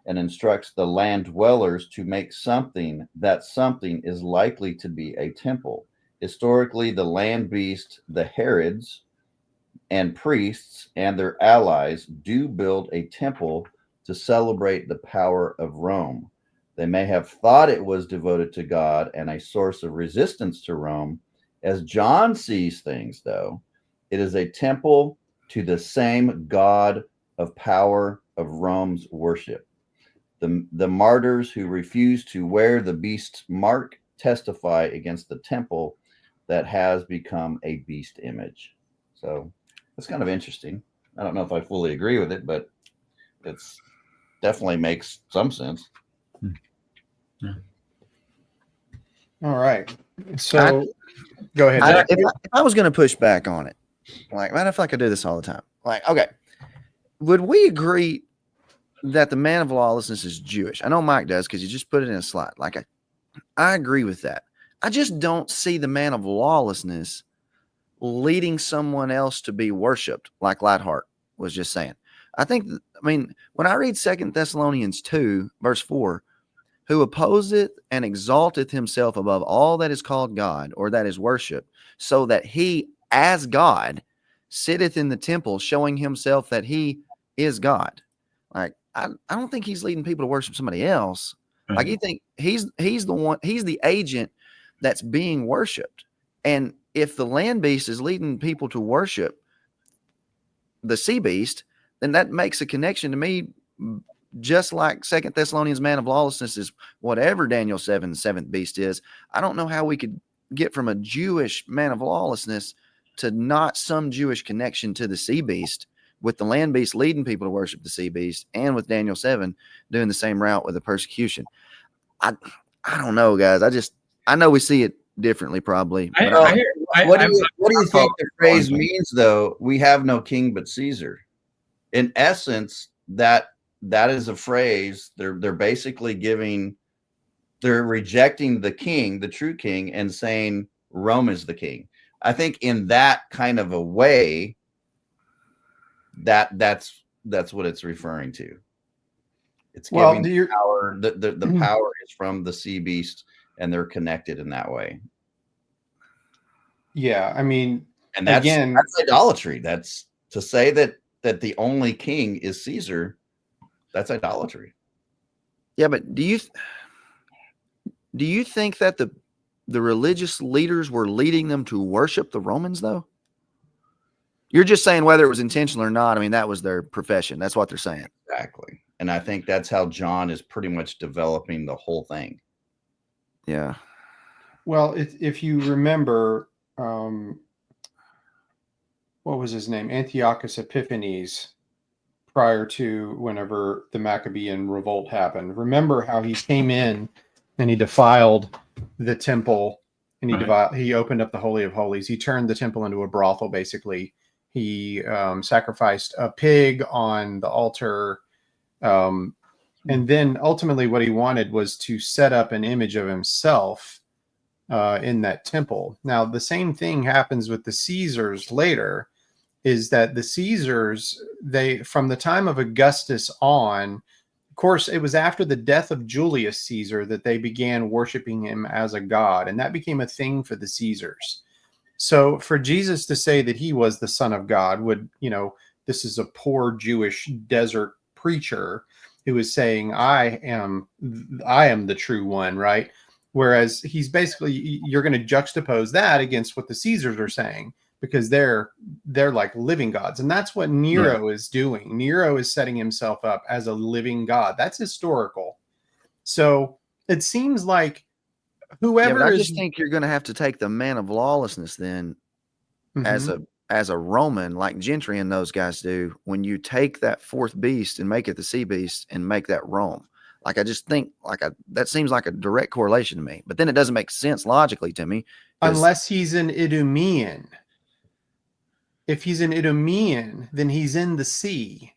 and instructs the land dwellers to make something, that something is likely to be a temple. Historically, the land beast, the Herods, and priests and their allies do build a temple to celebrate the power of Rome. They may have thought it was devoted to God and a source of resistance to Rome. As John sees things, though, it is a temple to the same God of power of Rome's worship. The martyrs who refuse to wear the beast's mark testify against the temple that has become a beast image. So it's kind of interesting. I don't know if I fully agree with it, but it's definitely makes some sense. Yeah. All right. So go ahead, Zach. If I was going to push back on it, like, matter of fact, I do this all the time. Like, okay, would we agree that the man of lawlessness is Jewish? I know Mike does because he just put it in a slide. Like, I agree with that. I just don't see the man of lawlessness leading someone else to be worshipped, like Lightheart was just saying. I mean, when I read 2 Thessalonians 2, verse 4, who opposeth and exalteth himself above all that is called God or that is worship, so that he, as God, sitteth in the temple, showing himself that he is God. Like, I don't think he's leading people to worship somebody else. Like, you think he's the one, he's the agent that's being worshipped. And if the land beast is leading people to worship the sea beast, then that makes a connection to me, just like 2 Thessalonians man of lawlessness is whatever Daniel 7, seventh beast is. I don't know how we could get from a Jewish man of lawlessness to not some Jewish connection to the sea beast, with the land beast leading people to worship the sea beast, and with Daniel 7 doing the same route with the persecution. I don't know, guys. I know we see it differently, probably. What What do you think the phrase means, though? We have no king but Caesar. In essence, that is a phrase. They're basically they're rejecting the king, the true king, and saying Rome is the king. I think in that kind of a way, that's what it's referring to. It's giving power. The power is from the sea beast, and they're connected in that way. Yeah, I mean, and that's idolatry. That's to say that the only king is Caesar. That's idolatry. Yeah, but do you think that the religious leaders were leading them to worship the Romans, though? You're just saying whether it was intentional or not. I mean, that was their profession. That's what they're saying. Exactly. And I think that's how John is pretty much developing the whole thing. Yeah. Well, if you remember, what was his name? Antiochus Epiphanes, prior to whenever the Maccabean revolt happened. Remember how he came in and he defiled the temple, and he opened up the Holy of Holies. He turned the temple into a brothel, basically. He sacrificed a pig on the altar. And then ultimately what he wanted was to set up an image of himself in that temple. Now, the same thing happens with the Caesars later, is that the Caesars, from the time of Augustus on, of course, it was after the death of Julius Caesar that they began worshiping him as a god, and that became a thing for the Caesars. So for Jesus to say that he was the Son of God would, this is a poor Jewish desert preacher who is saying, I am the true one, right? Whereas he's basically, you're going to juxtapose that against what the Caesars are saying, because they're like living gods. And that's what Nero is doing. Nero is setting himself up as a living god. That's historical. So it seems like whoever I just think you're going to have to take the man of lawlessness then as a as a Roman, like Gentry and those guys do, when you take that fourth beast and make it the sea beast and make that Rome. Like, I just think that seems like a direct correlation to me, but then it doesn't make sense logically to me. Unless he's an Idumean. If he's an Idumean, then he's in the sea,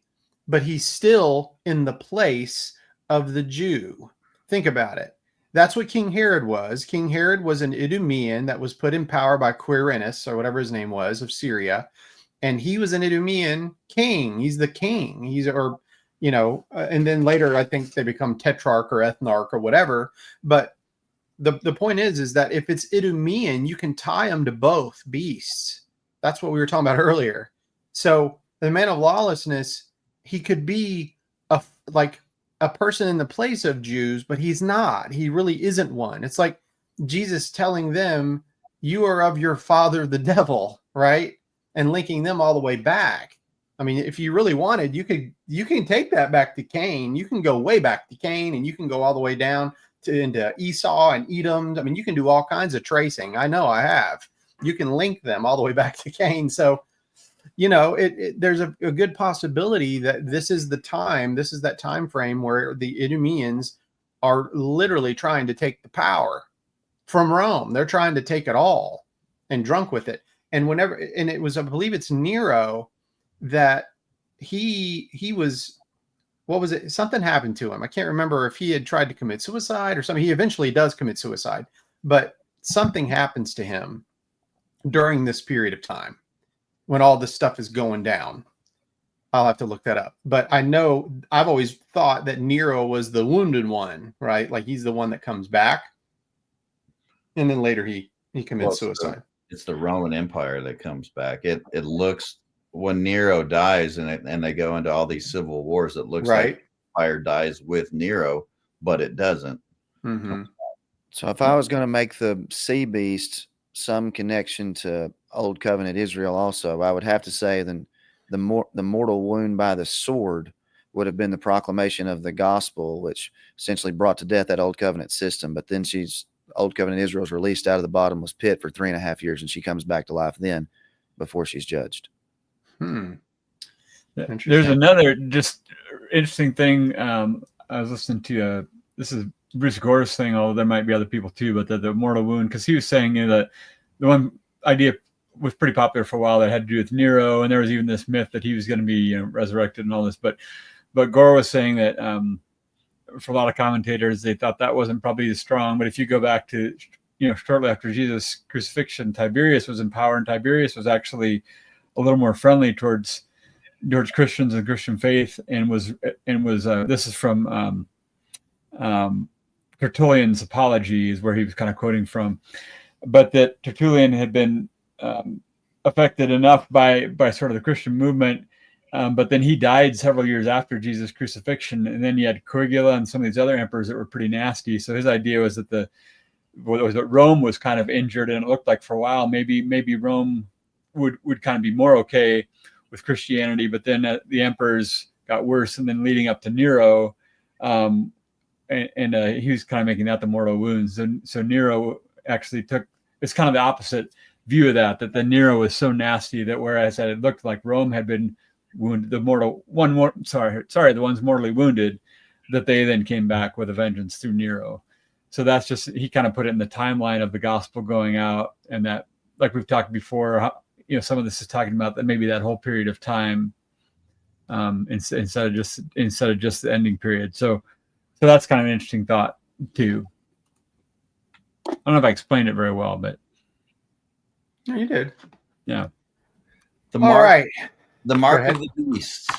but he's still in the place of the Jew. Think about it. That's what King Herod was. King Herod was an Idumean that was put in power by Quirinius, or whatever his name was, of Syria. And he was an Idumean king. He's the king. And then later I think they become tetrarch or ethnarch or whatever. But the point is that if it's Idumean, you can tie them to both beasts. That's what we were talking about earlier. So the man of lawlessness, he could be a person in the place of Jews, but he's not. He really isn't one. It's like Jesus telling them, you are of your father, the devil, right? And linking them all the way back. I mean, if you really wanted, you can take that back to Cain. You can go way back to Cain, and you can go all the way down into Esau and Edom. I mean, you can do all kinds of tracing. I know I have. You can link them all the way back to Cain. So, there's a good possibility that this is that time frame where the Idumeans are literally trying to take the power from Rome. They're trying to take it all and drunk with it. And it was, I believe it's Nero that he was, what was it? Something happened to him. I can't remember if he had tried to commit suicide or something. He eventually does commit suicide, but something happens to him during this period of time when all this stuff is going down. I'll have to look that up. But I know I've always thought that Nero was the wounded one, right? Like he's the one that comes back. And then later he commits suicide. It's the Roman Empire that comes back. It looks, when Nero dies and they go into all these civil wars, it looks like the empire dies with Nero, but it doesn't. Mm-hmm. So if I was going to make the sea beast some connection to Old Covenant Israel also, I would have to say then the mortal wound by the sword would have been the proclamation of the gospel, which essentially brought to death that Old Covenant system. But then Old Covenant Israel is released out of the bottomless pit for 3.5 years, and she comes back to life then before she's judged. There's another just interesting thing. I was listening to this is Bruce Gore's thing, although there might be other people too, but the mortal wound, because he was saying that the one idea was pretty popular for a while that had to do with Nero, and there was even this myth that he was going to be resurrected and all this. But Gore was saying that for a lot of commentators, they thought that wasn't probably as strong. But if you go back to shortly after Jesus' crucifixion, Tiberius was in power, and Tiberius was actually a little more friendly towards Christians and Christian faith, and was this is from Tertullian's Apology, where he was kind of quoting from, but that Tertullian had been affected enough by sort of the Christian movement, but then he died several years after Jesus' crucifixion, and then you had Caligula and some of these other emperors that were pretty nasty. So his idea was that Rome was kind of injured, and it looked like for a while maybe Rome would kind of be more okay with Christianity, but then the emperors got worse, and then leading up to Nero, and he was kind of making that the mortal wounds. And so Nero actually it's kind of the opposite view of that the Nero was so nasty that whereas it looked like Rome had been wounded, the ones mortally wounded, that they then came back with a vengeance through Nero. So that's just, he kind of put it in the timeline of the gospel going out, and that, like we've talked before, some of this is talking about that maybe that whole period of time, instead of just the ending period. So that's kind of an interesting thought too. I don't know if I explained it very well, but no, you did. Yeah. The mark of the beast.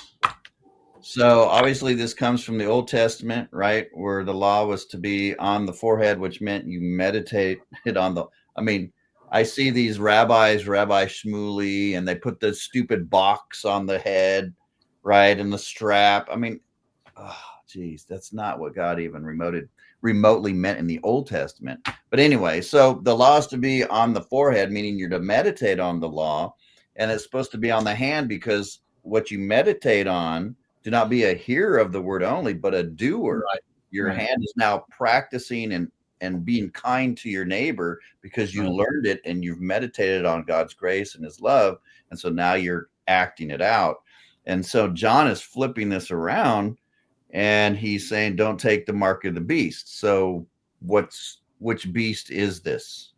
So obviously this comes from the Old Testament, right? Where the law was to be on the forehead, which meant you meditated on I see these rabbis, Rabbi Shmuley, and they put the stupid box on the head, right? And the strap. That's not what God even remotely meant in the Old Testament. But anyway, so the law is to be on the forehead, meaning you're to meditate on the law, and it's supposed to be on the hand, because what you meditate on, do not be a hearer of the word only, but a doer. Right. Your hand is now practicing and being kind to your neighbor because you Right. learned it and you've meditated on God's grace and his love. And so now you're acting it out. And so John is flipping this around and he's saying, don't take the mark of the beast. So which beast is this?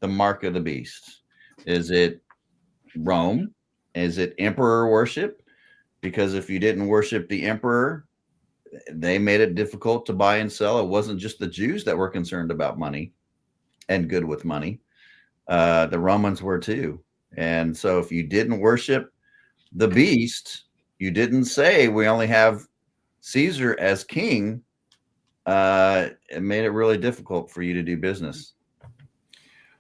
The mark of the beast. Is it Rome? Is it emperor worship? Because if you didn't worship the emperor, they made it difficult to buy and sell. It wasn't just the Jews that were concerned about money and good with money. The Romans were too. And so if you didn't worship the beast, you didn't say we only have Caesar as king, it made it really difficult for you to do business.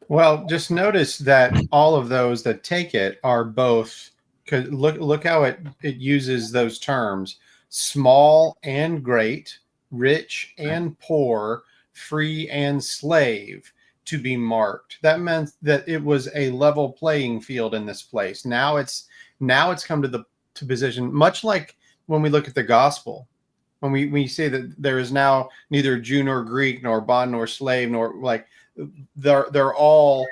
Well, just notice that all of those that take it are both, because look how it uses those terms: small and great, rich and poor, free and slave, to be marked. That meant that it was a level playing field in this place. Now it's come to position, much like when we look at the gospel, when we say that there is now neither Jew nor Greek, nor bond nor slave, nor like they're all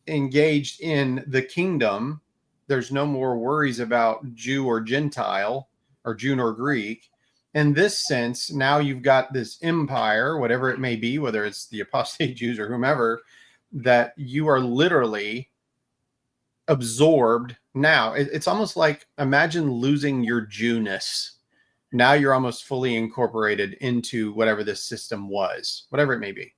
engaged in the kingdom. There's no more worries about Jew or Gentile or Jew nor Greek. In this sense, now you've got this empire, whatever it may be, whether it's the apostate Jews or whomever, that you are literally absorbed now. It's almost like, imagine losing your Jewness. Now you're almost fully incorporated into whatever this system was, whatever it may be.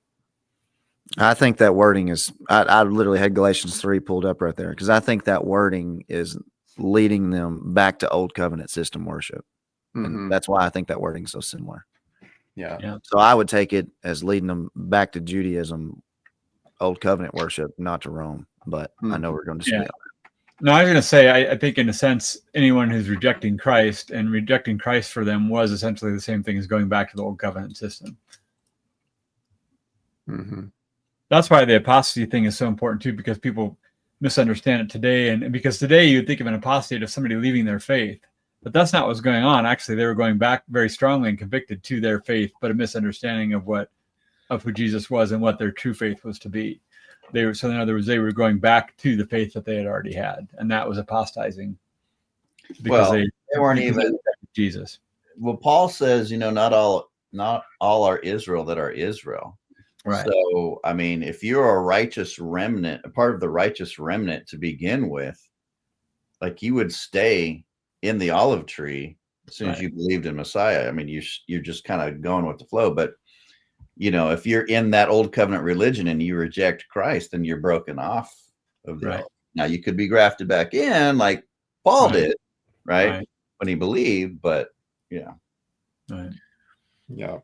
I think that wording is, I literally had Galatians 3 pulled up right there, because I think that wording is leading them back to old covenant system worship. And that's why I think that wording is so similar. Yeah. So I would take it as leading them back to Judaism, old covenant worship, not to Rome. But I know we're going to dispute. No, I was going to say, I think in a sense, anyone who's rejecting Christ, and rejecting Christ for them was essentially the same thing as going back to the old covenant system. That's why the apostasy thing is so important too, because people misunderstand it today. And because today you'd think of an apostate as somebody leaving their faith, but that's not what's going on. Actually, they were going back very strongly and convicted to their faith, but a misunderstanding of who Jesus was and what their true faith was to be. So in other words, they were going back to the faith that they had already had, and that was apostasizing because they weren't even Jesus. Well, Paul says, not all are Israel that are Israel. Right. So, I mean, if you're a righteous remnant, a part of the righteous remnant to begin with, like, you would stay in the olive tree as soon as you believed in Messiah. I mean, you're just kind of going with the flow. But, if you're in that old covenant religion and you reject Christ, then you're broken off of the old. Now, you could be grafted back in like Paul did, right? When he believed, but yeah. Right. Yeah.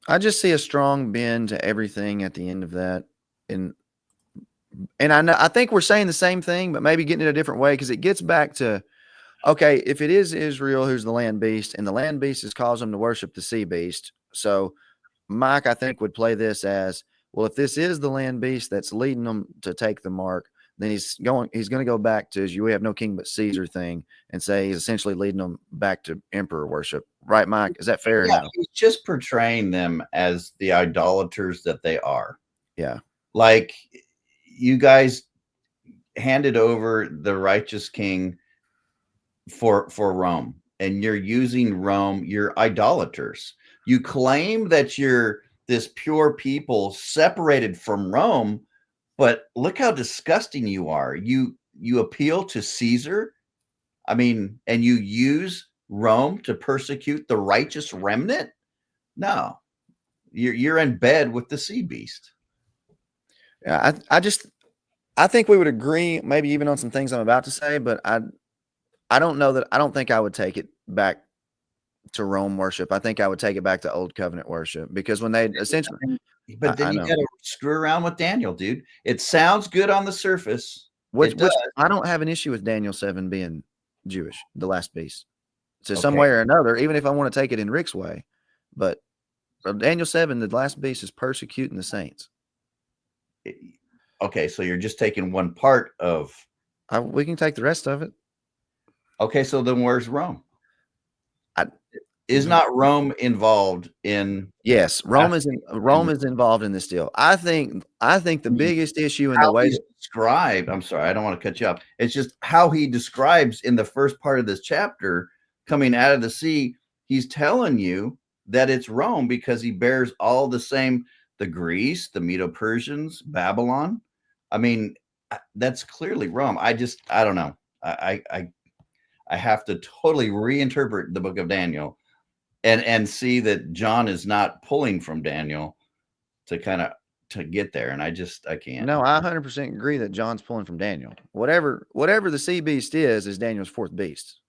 I just see a strong bend to everything at the end of that. And I think we're saying the same thing, but maybe getting it a different way, because it gets back to, okay, if it is Israel who's the land beast, and the land beast has caused them to worship the sea beast. So Mike, I think, would play this as, well, if this is the land beast that's leading them to take the mark, then he's going to go back to his "you have no king but Caesar" thing and say he's essentially leading them back to emperor worship. Right, Mike? Is that fair? Yeah, he's just portraying them as the idolaters that they are. Yeah. Like, you guys handed over the righteous king for Rome, and you're using Rome. You're idolaters. You claim that you're this pure people separated from Rome, but look how disgusting you are. You appeal to Caesar. I mean, and you use Rome to persecute the righteous remnant. No, you're in bed with the sea beast. Yeah, I think we would agree, maybe even on some things I'm about to say, but I don't know that. I don't think I would take it back to Rome worship. I think I would take it back to old covenant worship, because when they essentially, but then you got to screw around with Daniel, dude. It sounds good on the surface. Which I don't have an issue with Daniel 7 being Jewish, the last beast, so some way or another, even if I want to take it in Rick's way. But Daniel 7, the last beast is persecuting the saints. Okay, so you're just taking one part of. We can take the rest of it. Okay, so then where's Rome? Is not Rome involved in? Yes, Rome is involved in this deal. I think the biggest issue in the way he's described. I'm sorry, I don't want to cut you off. It's just how he describes in the first part of this chapter coming out of the sea. He's telling you that it's Rome because he bears all the same, the Greece, the Medo-Persians, Babylon. I mean, that's clearly Rome. I don't know. I have to totally reinterpret the book of Daniel and see that John is not pulling from Daniel to get there. And I can't. No, I 100% agree that John's pulling from Daniel. Whatever the sea beast is Daniel's fourth beast.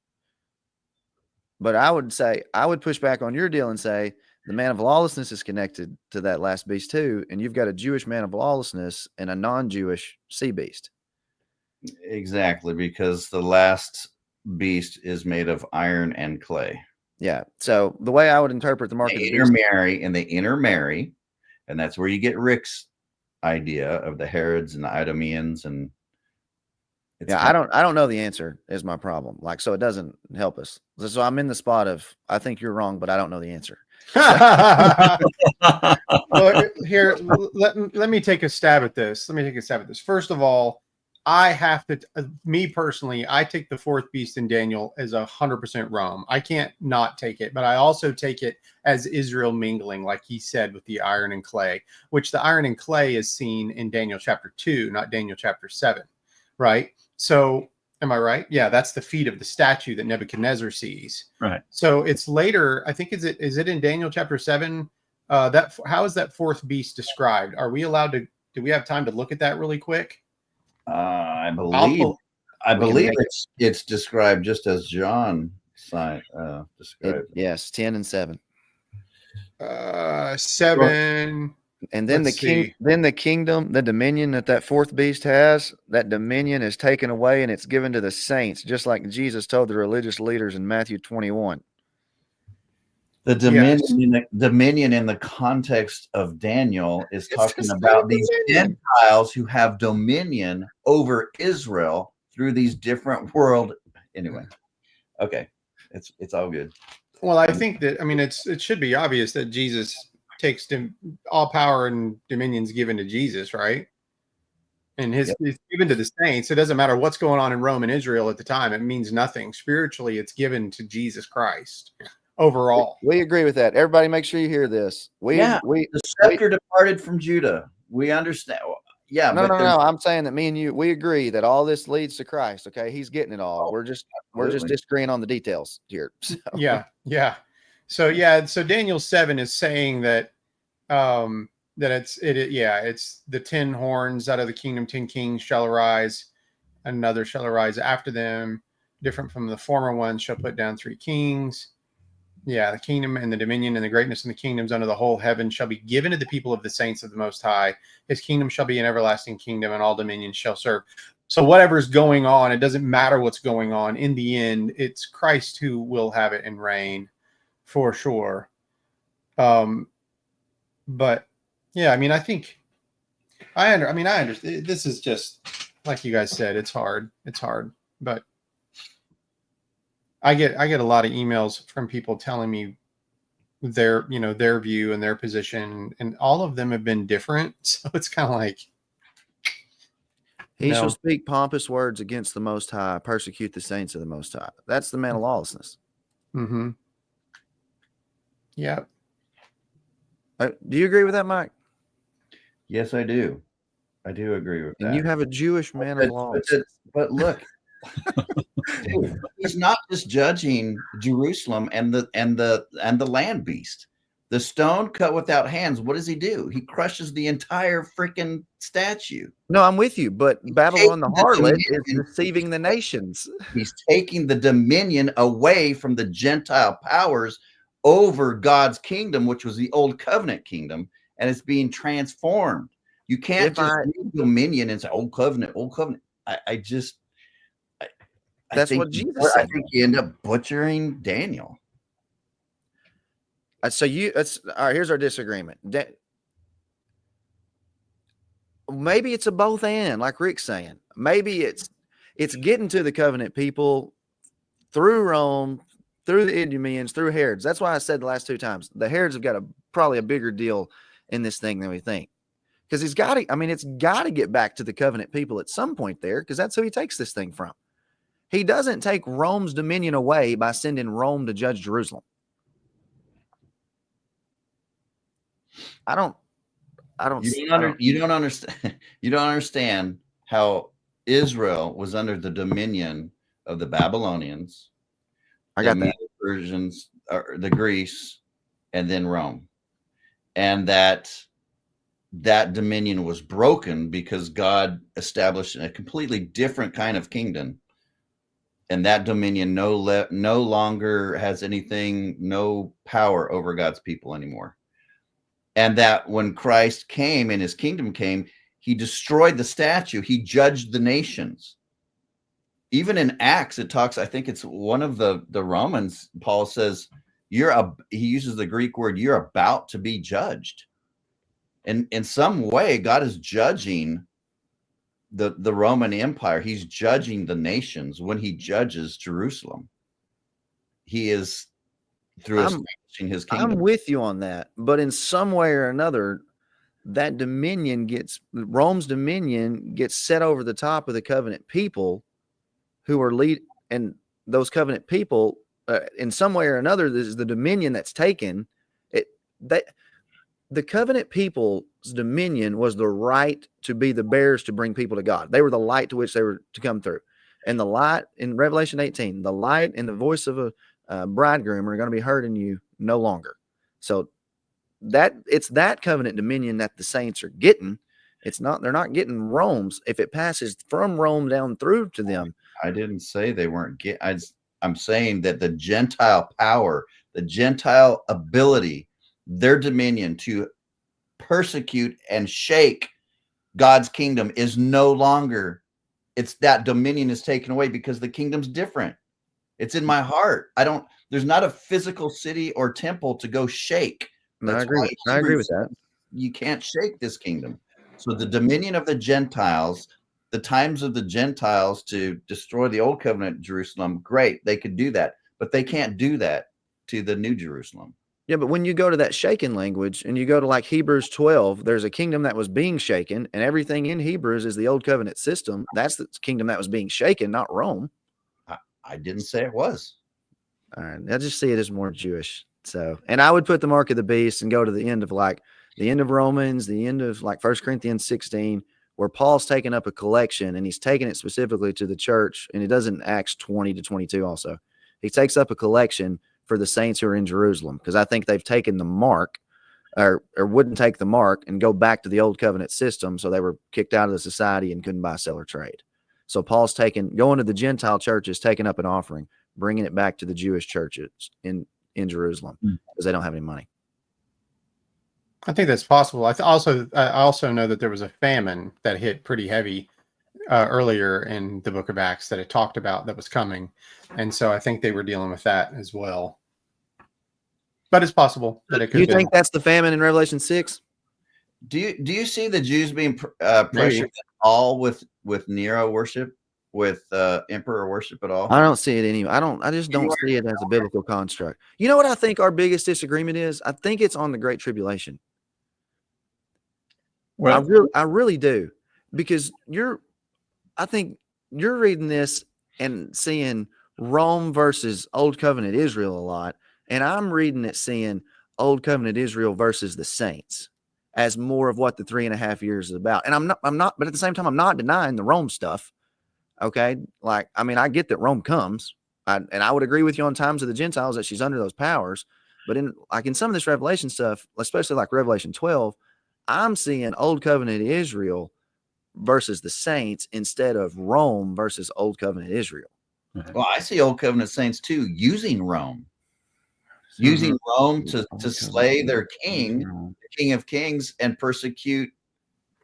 But I would push back on your deal and say the man of lawlessness is connected to that last beast too. And you've got a Jewish man of lawlessness and a non-Jewish sea beast. Exactly, because the last beast is made of iron and clay. Yeah. So the way I would interpret the mark of the beast, they intermarry, and that's where you get Rick's idea of the Herods and the Idumeans. And I don't know the answer is my problem. Like, so it doesn't help us. So I'm in the spot of, I think you're wrong, but I don't know the answer. Well, here, let me take a stab at this. First of all, I have to, me personally, I take the fourth beast in Daniel as 100% Rome. I can't not take it, but I also take it as Israel mingling, like he said, with the iron and clay, which the iron and clay is seen in Daniel chapter 2, not Daniel chapter 7, right? So, am I right? Yeah, that's the feet of the statue that Nebuchadnezzar sees. Right. So it's later, I think, is it in Daniel chapter 7? How is that fourth beast described? Are we allowed to, do we have time to look at that really quick? I believe it's described just as John described. Yes, 10 and 7. 7. And then the kingdom, the dominion that fourth beast has, that dominion is taken away and it's given to the saints, just like Jesus told the religious leaders in Matthew 21. The dominion in the context of Daniel is talking about these Gentiles who have dominion over Israel through these different world. Anyway, okay, it's all good. Well, I think that, I mean, it should be obvious that Jesus takes all power and dominions given to Jesus, right? And it's given to the saints. It doesn't matter what's going on in Rome and Israel at the time. It means nothing. Spiritually, it's given to Jesus Christ. Overall, we agree with that. Everybody, make sure you hear this. The scepter departed from Judah. We understand. Yeah, no. I'm saying that me and you, we agree that all this leads to Christ. Okay, he's getting it all. We're just disagreeing on the details here. So. Yeah. So Daniel 7 is saying that it's the 10 horns out of the kingdom. 10 kings shall arise, another shall arise after them, different from the former ones, shall put down 3 kings. Yeah, the kingdom and the dominion and the greatness and the kingdoms under the whole heaven shall be given to the people of the saints of the Most High. His kingdom shall be an everlasting kingdom, and all dominions shall serve. So whatever's going on, it doesn't matter what's going on. In the end, it's Christ who will have it and reign, for sure. But yeah, I mean, I understand. This is just like you guys said. It's hard, but. I get a lot of emails from people telling me their view and their position, and all of them have been different. So it's kind of like, he shall speak pompous words against the Most High, persecute the saints of the Most High. That's the man of lawlessness. Mm-hmm. Yeah. Do you agree with that, Mike? Yes, I do. I do agree with that. And you have a Jewish man of lawlessness. But look. Dude, he's not just judging Jerusalem and the land beast. The stone cut without hands. What does he do? He crushes the entire freaking statue. No, I'm with you, but Babylon the harlot is deceiving the nations. He's taking the dominion away from the Gentile powers over God's kingdom, which was the old covenant kingdom, and it's being transformed. You can't read dominion and say old covenant. That's what Jesus said. I think you end up butchering Daniel. All right. Here's our disagreement. Maybe it's a both and, like Rick's saying. Maybe it's getting to the covenant people through Rome through the Idumeans, through Herods. That's why I said the last two times the Herods have got probably a bigger deal in this thing than we think. Because he's got to, I mean, it's got to get back to the covenant people at some point there, because that's who he takes this thing from. He doesn't take Rome's dominion away by sending Rome to judge Jerusalem. I don't. You don't understand. You don't understand how Israel was under the dominion of the Babylonians. I got that. Persians, or the Greece, and then Rome, and that dominion was broken because God established a completely different kind of kingdom, and that dominion no longer has no power over God's people anymore. And that when Christ came and his kingdom came, he destroyed the statue. He judged the nations. Even in Acts, it talks, I think it's one of the Romans, Paul says, he uses the Greek word, you're about to be judged. And in some way, God is judging the Roman Empire. He's judging the nations when he judges Jerusalem. He is through establishing his kingdom. I'm with you on that. But in some way or another, that Rome's dominion gets set over the top of the covenant people who are and those covenant people, in some way or another, this is the dominion that's taken. The covenant people's dominion was the right to be the bearers to bring people to God. They were the light to which they were to come through. And the light in Revelation 18, the light and the voice of a bridegroom are going to be heard in you no longer. So it's that covenant dominion that the saints are getting. They're not getting Rome's. If it passes from Rome down through to them. I didn't say they weren't getting. I'm saying that the Gentile power, the Gentile ability, their dominion to persecute and shake God's kingdom is no longer. It's that dominion is taken away because the kingdom's different. It's in my heart. There's not a physical city or temple to go shake. I agree with that. You can't shake this kingdom. So the dominion of the Gentiles, the times of the Gentiles to destroy the old covenant Jerusalem, great. They could do that, but they can't do that to the new Jerusalem. Yeah, but when you go to that shaken language and you go to like Hebrews 12, there's a kingdom that was being shaken, and everything in Hebrews is the old covenant system. That's the kingdom that was being shaken, not Rome. I didn't say it was. All right. I just see it as more Jewish. So, and I would put the mark of the beast and go to the end of Romans, the end of like 1 Corinthians 16, where Paul's taking up a collection and he's taking it specifically to the church. And it does in Acts 20 to 22 also. He takes up a collection for the saints who are in Jerusalem, because I think they've taken the mark or wouldn't take the mark and go back to the old covenant system. So they were kicked out of the society and couldn't buy, sell, or trade. So Paul's going to the Gentile churches, taking up an offering, bringing it back to the Jewish churches in Jerusalem because they don't have any money. I think that's possible. I also know that there was a famine that hit pretty heavy earlier in the book of Acts that it talked about that was coming. And so I think they were dealing with that as well. But it's possible that it could. You think that's the famine in Revelation 6? Do you see the Jews being pressured at all with Nero worship, with emperor worship at all? I don't see it I just don't see it as a biblical construct. You know what I think our biggest disagreement is? I think it's on the Great Tribulation. Well, I really do, because I think you're reading this and seeing Rome versus Old Covenant Israel a lot, and I'm reading it seeing Old Covenant Israel versus the saints as more of what the 3.5 years is about. And I'm not, but at the same time, I'm not denying the Rome stuff. Okay. Like, I mean, I get that Rome comes, and I would agree with you on times of the Gentiles that she's under those powers. But in some of this Revelation stuff, especially like Revelation 12, I'm seeing Old Covenant Israel versus the saints instead of Rome versus Old Covenant Israel. Well, I see Old Covenant saints too using Rome. Using Rome to slay their king, the King of Kings, and persecute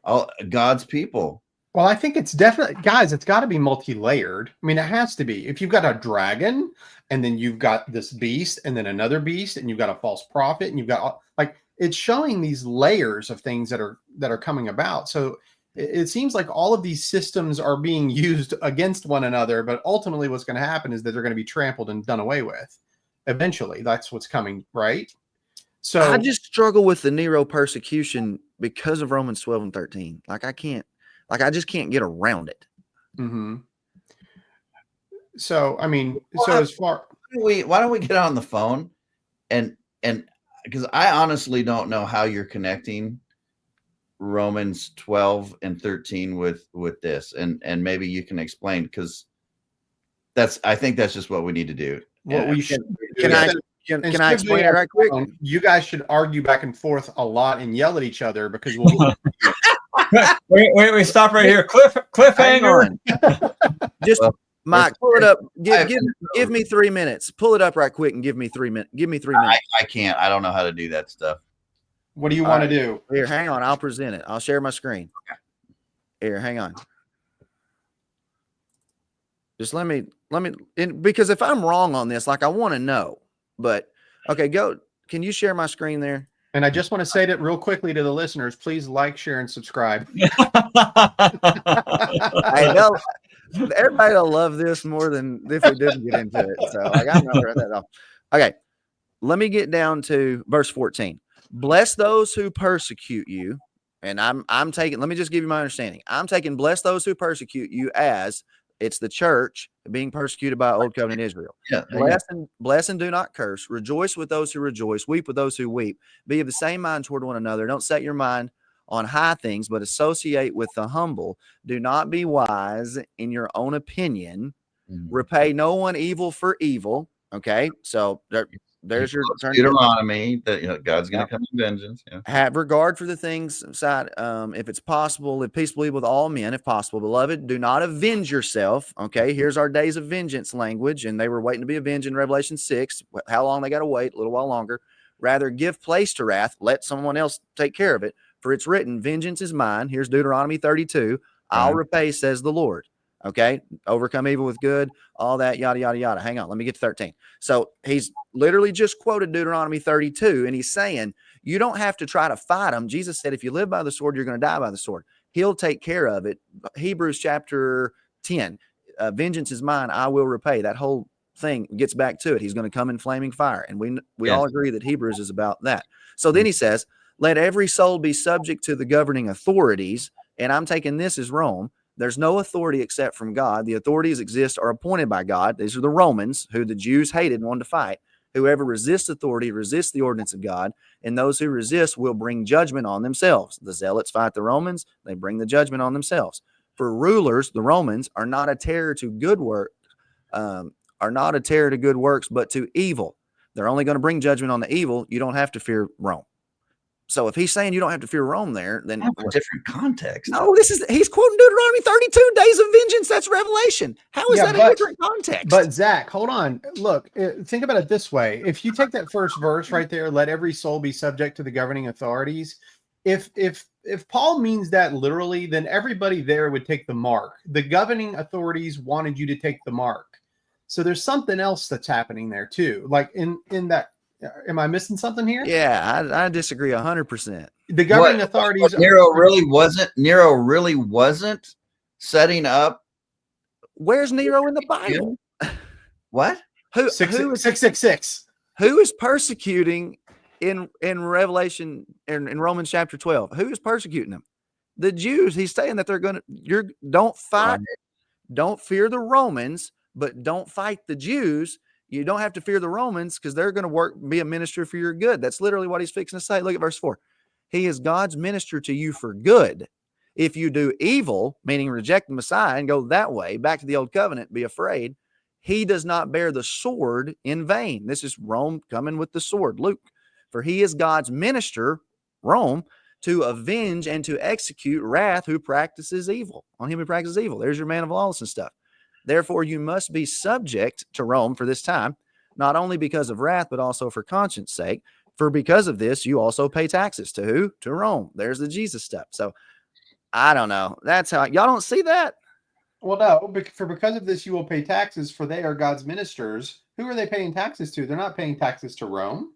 all God's people. Well, I think it's definitely, guys, it's got to be multi-layered. I mean, it has to be. If you've got a dragon, and then you've got this beast, and then another beast, and you've got a false prophet, and you've got, like, it's showing these layers of things that are coming about. So it seems like all of these systems are being used against one another, but ultimately what's going to happen is that they're going to be trampled and done away with. eventually. That's what's coming, right? So I just struggle with the Nero persecution because of Romans 12 and 13. Like I just can't get around it. mm-hmm. So I mean, Well, so as far why don't we get on the phone and because I honestly don't know how you're connecting Romans 12 and 13 with this, and maybe you can explain, because I think that's just what we need to do. what we should do Can I is- can instead I of explain doing it right quick? you guys should argue back and forth a lot and yell at each other, because we'll wait, stop right here. Hang Cliffhanger. on. Just Well, Mike, pull it up. Give me 3 minutes. Pull it up right quick and give me 3 minutes. Give me 3 minutes. I can't. I don't know how to do that stuff. what do you want to do? Here, hang on. I'll present it. I'll share my screen. Here, hang on. Just let me because if I'm wrong on this, like I want to know. But okay, go. Can you share my screen there? And I just want to say that real quickly to the listeners, please like, share, and subscribe. Hey, everybody will love this more than if we didn't get into it. So like, I'm not worried at all. Okay, let me get down to verse 14. Bless those who persecute you. And I'm taking, let me just give you my understanding. I'm taking bless those who persecute you as it's the church being persecuted by Old Covenant Israel. Yeah. Bless and do not curse. Rejoice with those who rejoice. Weep with those who weep. Be of the same mind toward one another. Don't set your mind on high things, but associate with the humble. Do not be wise in your own opinion. Repay no one evil for evil. Okay, so there's your Deuteronomy that God's going to come in vengeance. Yeah. Have regard for the things side. If it's possible, live peaceably with all men, if possible. Beloved, do not avenge yourself. Okay, here's our days of vengeance language, and they were waiting to be avenged in Revelation 6. How long they got to wait? A little while longer. Rather, give place to wrath. Let someone else take care of it. For it's written, vengeance is mine. Here's Deuteronomy 32. I'll repay, says the Lord. Okay, overcome evil with good, all that, yada, yada, yada. Hang on, let me get to 13. So he's literally just quoted Deuteronomy 32, and he's saying, you don't have to try to fight them. Jesus said, if you live by the sword, you're going to die by the sword. He'll take care of it. Hebrews chapter 10, vengeance is mine, I will repay. That whole thing gets back to it. He's going to come in flaming fire. And we all agree that Hebrews is about that. So then he says, let every soul be subject to the governing authorities. And I'm taking this as Rome. There's no authority except from God. The authorities exist are appointed by God. These are the Romans, who the Jews hated and wanted to fight. Whoever resists authority resists the ordinance of God, and those who resist will bring judgment on themselves. The zealots fight the Romans. They bring the judgment on themselves. For rulers, the Romans are not a terror to good work, but to evil. They're only going to bring judgment on the evil. You don't have to fear Rome. So if he's saying you don't have to fear Rome there, then different context. No, he's quoting Deuteronomy 32, days of vengeance. That's Revelation. How is that a different context? But Zach, hold on. Look, think about it this way. If you take that first verse right there, let every soul be subject to the governing authorities. If Paul means that literally, then everybody there would take the mark. The governing authorities wanted you to take the mark. So there's something else that's happening there too. Like in that. Am I missing something here? Yeah, I disagree 100%. The governing authorities. Nero really wasn't setting up. Where's Nero in the Bible? What? Who is 666? Who is persecuting in Revelation in Romans chapter 12? Who is persecuting them? The Jews. He's saying that don't fight, don't fear the Romans, but don't fight the Jews. You don't have to fear the Romans because they're going to be a minister for your good. That's literally what he's fixing to say. Look at verse 4. He is God's minister to you for good. If you do evil, meaning reject the Messiah and go that way, back to the old covenant, be afraid, he does not bear the sword in vain. This is Rome coming with the sword, Luke. For he is God's minister, Rome, to avenge and to execute wrath on him who practices evil. There's your man of lawlessness stuff. Therefore, you must be subject to Rome for this time, not only because of wrath, but also for conscience sake. For because of this, you also pay taxes to who? To Rome. There's the Jesus stuff. So I don't know. That's how y'all don't see that. Well, no, because of this, you will pay taxes, for they are God's ministers. Who are they paying taxes to? They're not paying taxes to Rome.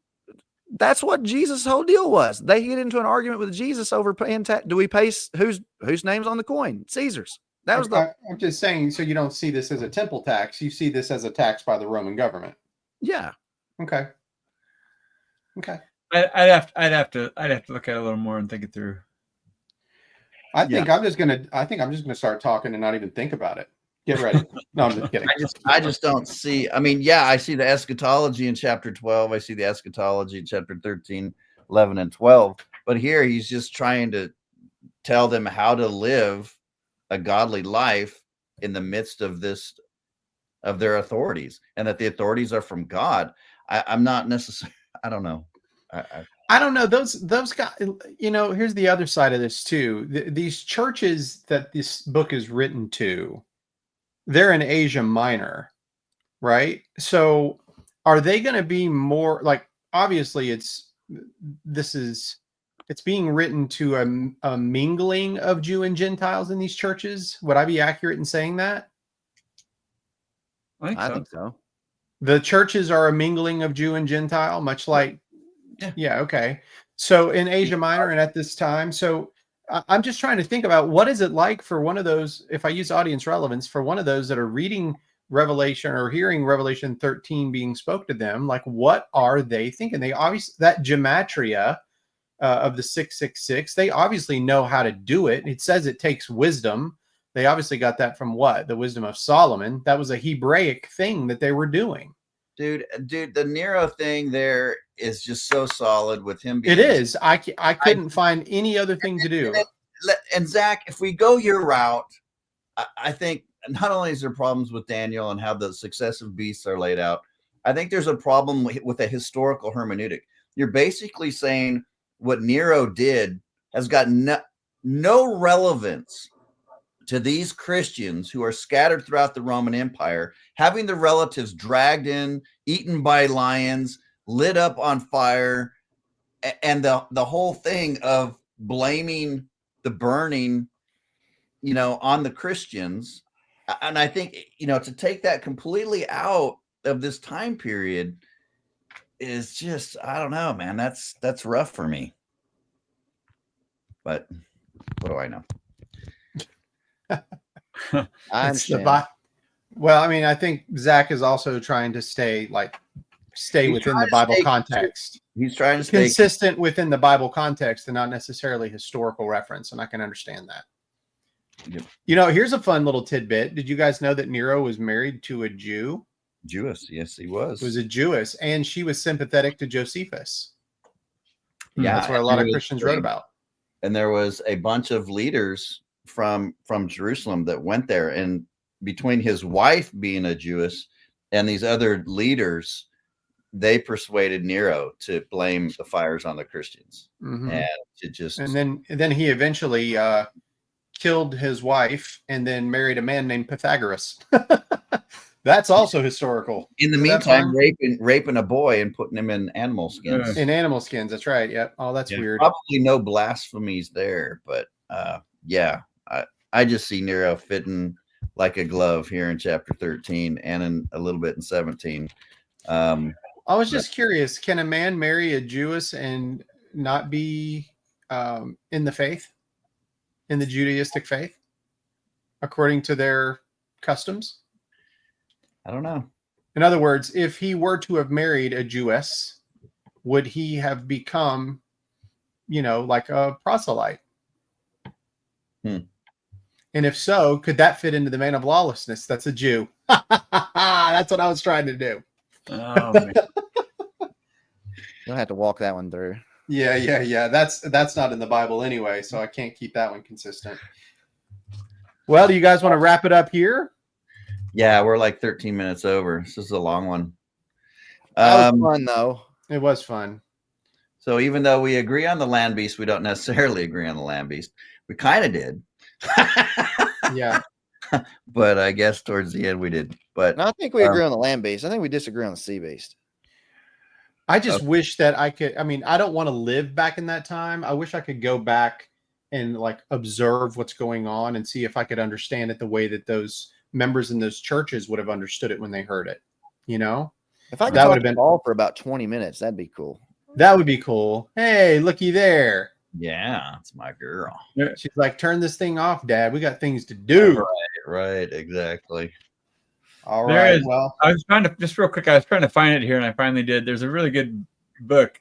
That's what Jesus' whole deal was. They get into an argument with Jesus over paying tax. Do we pay whose name's on the coin? Caesar's. That was I'm just saying, so you don't see this as a temple tax. You see this as a tax by the Roman government. Yeah. Okay. Okay. I'd have to look at it a little more and think it through. I think I'm just gonna start talking and not even think about it. Get ready. No, I'm just kidding. I just don't see. I mean, yeah, I see the eschatology in chapter 12. I see the eschatology in chapter 13, 11, and 12. But here he's just trying to tell them how to live a godly life in the midst of their authorities, and that the authorities are from God. I'm not necessarily. I don't know. I don't know. Those guys. Here's the other side of this too. These churches that this book is written to, they're in Asia Minor, right? So are they going to be more like, obviously it's being written to a mingling of Jew and Gentiles in these churches. Would I be accurate in saying that? I think so. The churches are a mingling of Jew and Gentile, much like, yeah. Okay. So in Asia Minor and at this time, so I'm just trying to think about what is it like for one of those, if I use audience relevance, for one of those that are reading Revelation or hearing Revelation 13 being spoke to them, like what are they thinking? They obviously, that gematria of the 666, they obviously know how to do it. It says it takes wisdom. They obviously got that from what? The wisdom of Solomon. That was a Hebraic thing that they were doing. Dude, the Nero thing there is just so solid with him being. It is. I couldn't find any other thing to do. And Zach, if we go your route, I think not only is there problems with Daniel and how the successive beasts are laid out, I think there's a problem with a historical hermeneutic. You're basically saying what Nero did has got no relevance to these Christians who are scattered throughout the Roman Empire, having their relatives dragged in, eaten by lions, lit up on fire, and the whole thing of blaming the burning, on the Christians. And I think, to take that completely out of this time period is just, I don't know, man, that's rough for me. But what do I know? I understand. Well, I mean, I think Zach is also trying to stay within the Bible context. He's trying to stay consistent within the Bible context and not necessarily historical reference. And I can understand that. Yep. Here's a fun little tidbit. Did you guys know that Nero was married to a Jew? Jewess, yes, he was. He was a Jewess, and she was sympathetic to Josephus. Yeah, that's what a lot of Christians wrote about. And there was a bunch of leaders from Jerusalem that went there, and between his wife being a Jewess and these other leaders, they persuaded Nero to blame the fires on the Christians. Mm-hmm. And then he eventually killed his wife and then married a man named Pythagoras. That's also historical. In the meantime, raping a boy and putting him in animal skins. In animal skins, that's right. Yep. Oh, that's weird. Probably no blasphemies there, but yeah, I just see Nero fitting like a glove here in chapter 13 and in a little bit in 17. I was just curious, can a man marry a Jewess and not be in the faith, in the Judaistic faith, according to their customs? I don't know. In other words, if he were to have married a Jewess, would he have become, like a proselyte? And if so, could that fit into the man of lawlessness? That's a Jew. That's what I was trying to do. Oh, man. You'll have to walk that one through. Yeah. That's not in the Bible anyway, so I can't keep that one consistent. Well, do you guys want to wrap it up here? Yeah, we're like 13 minutes over. This is a long one. That was fun, though. It was fun. So even though we agree on the land beast, we don't necessarily agree on the land beast. We kind of did. Yeah. But I guess towards the end we did. But I think we agree on the land beast. I think we disagree on the sea beast. I just wish that I could. I mean, I don't want to live back in that time. I wish I could go back and observe what's going on and see if I could understand it the way that those members in those churches would have understood it when they heard it. If I could talk to Paul for about 20 minutes, that'd be cool. That would be cool. Hey, looky there. Yeah, it's my girl. She's like, turn this thing off, Dad. We got things to do. Right, exactly. All There right. is. Well, I was trying to just real quick. I was trying to find it here, and I finally did. There's a really good book,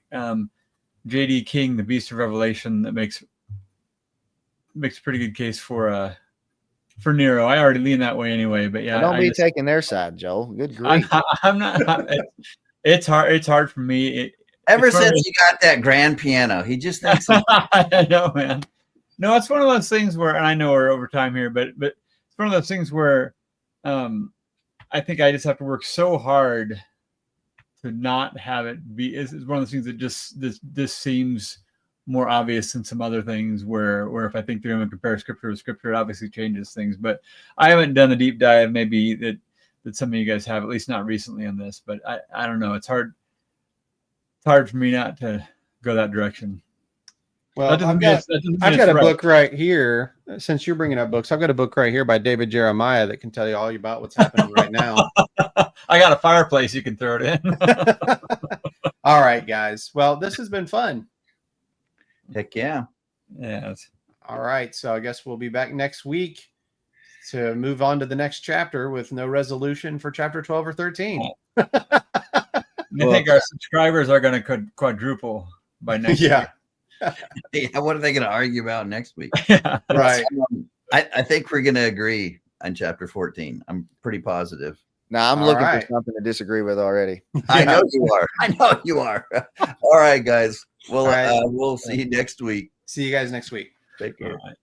J.D. King, The Beast of Revelation, that makes a pretty good case for Nero. I already lean that way anyway, but yeah, Well, don't be just, taking their side, Joel. Good grief. I'm not. It's hard. It's hard for me. Ever It's one of since you got that grand piano, he just thinks I know, man. No, it's one of those things where, and I know we're over time here, but it's one of those things where I think I just have to work so hard to not have it be. It's one of those things that just this seems more obvious than some other things where if I think through them and compare scripture with scripture, it obviously changes things. But I haven't done the deep dive maybe that some of you guys have, at least not recently on this. But I don't know. It's hard. It's hard for me not to go that direction. well, I've got a book right here. Since you're bringing up books, I've got a book right here by David Jeremiah that can tell you all about what's happening right now. I got a fireplace you can throw it in. All right, guys. Well, this has been fun. heck yeah. Yeah. All right. So I guess we'll be back next week to move on to the next chapter with no resolution for chapter 12 or 13. I think our subscribers are going to quadruple by next week. Yeah, what are they going to argue about next week? Yeah. Right. I think we're going to agree on chapter 14. I'm pretty positive. Now I'm All looking right. for something to disagree with already. I know you are. I know you are. All right, guys. Well, All right. we'll see you next week. See you guys next week. Take care. All right.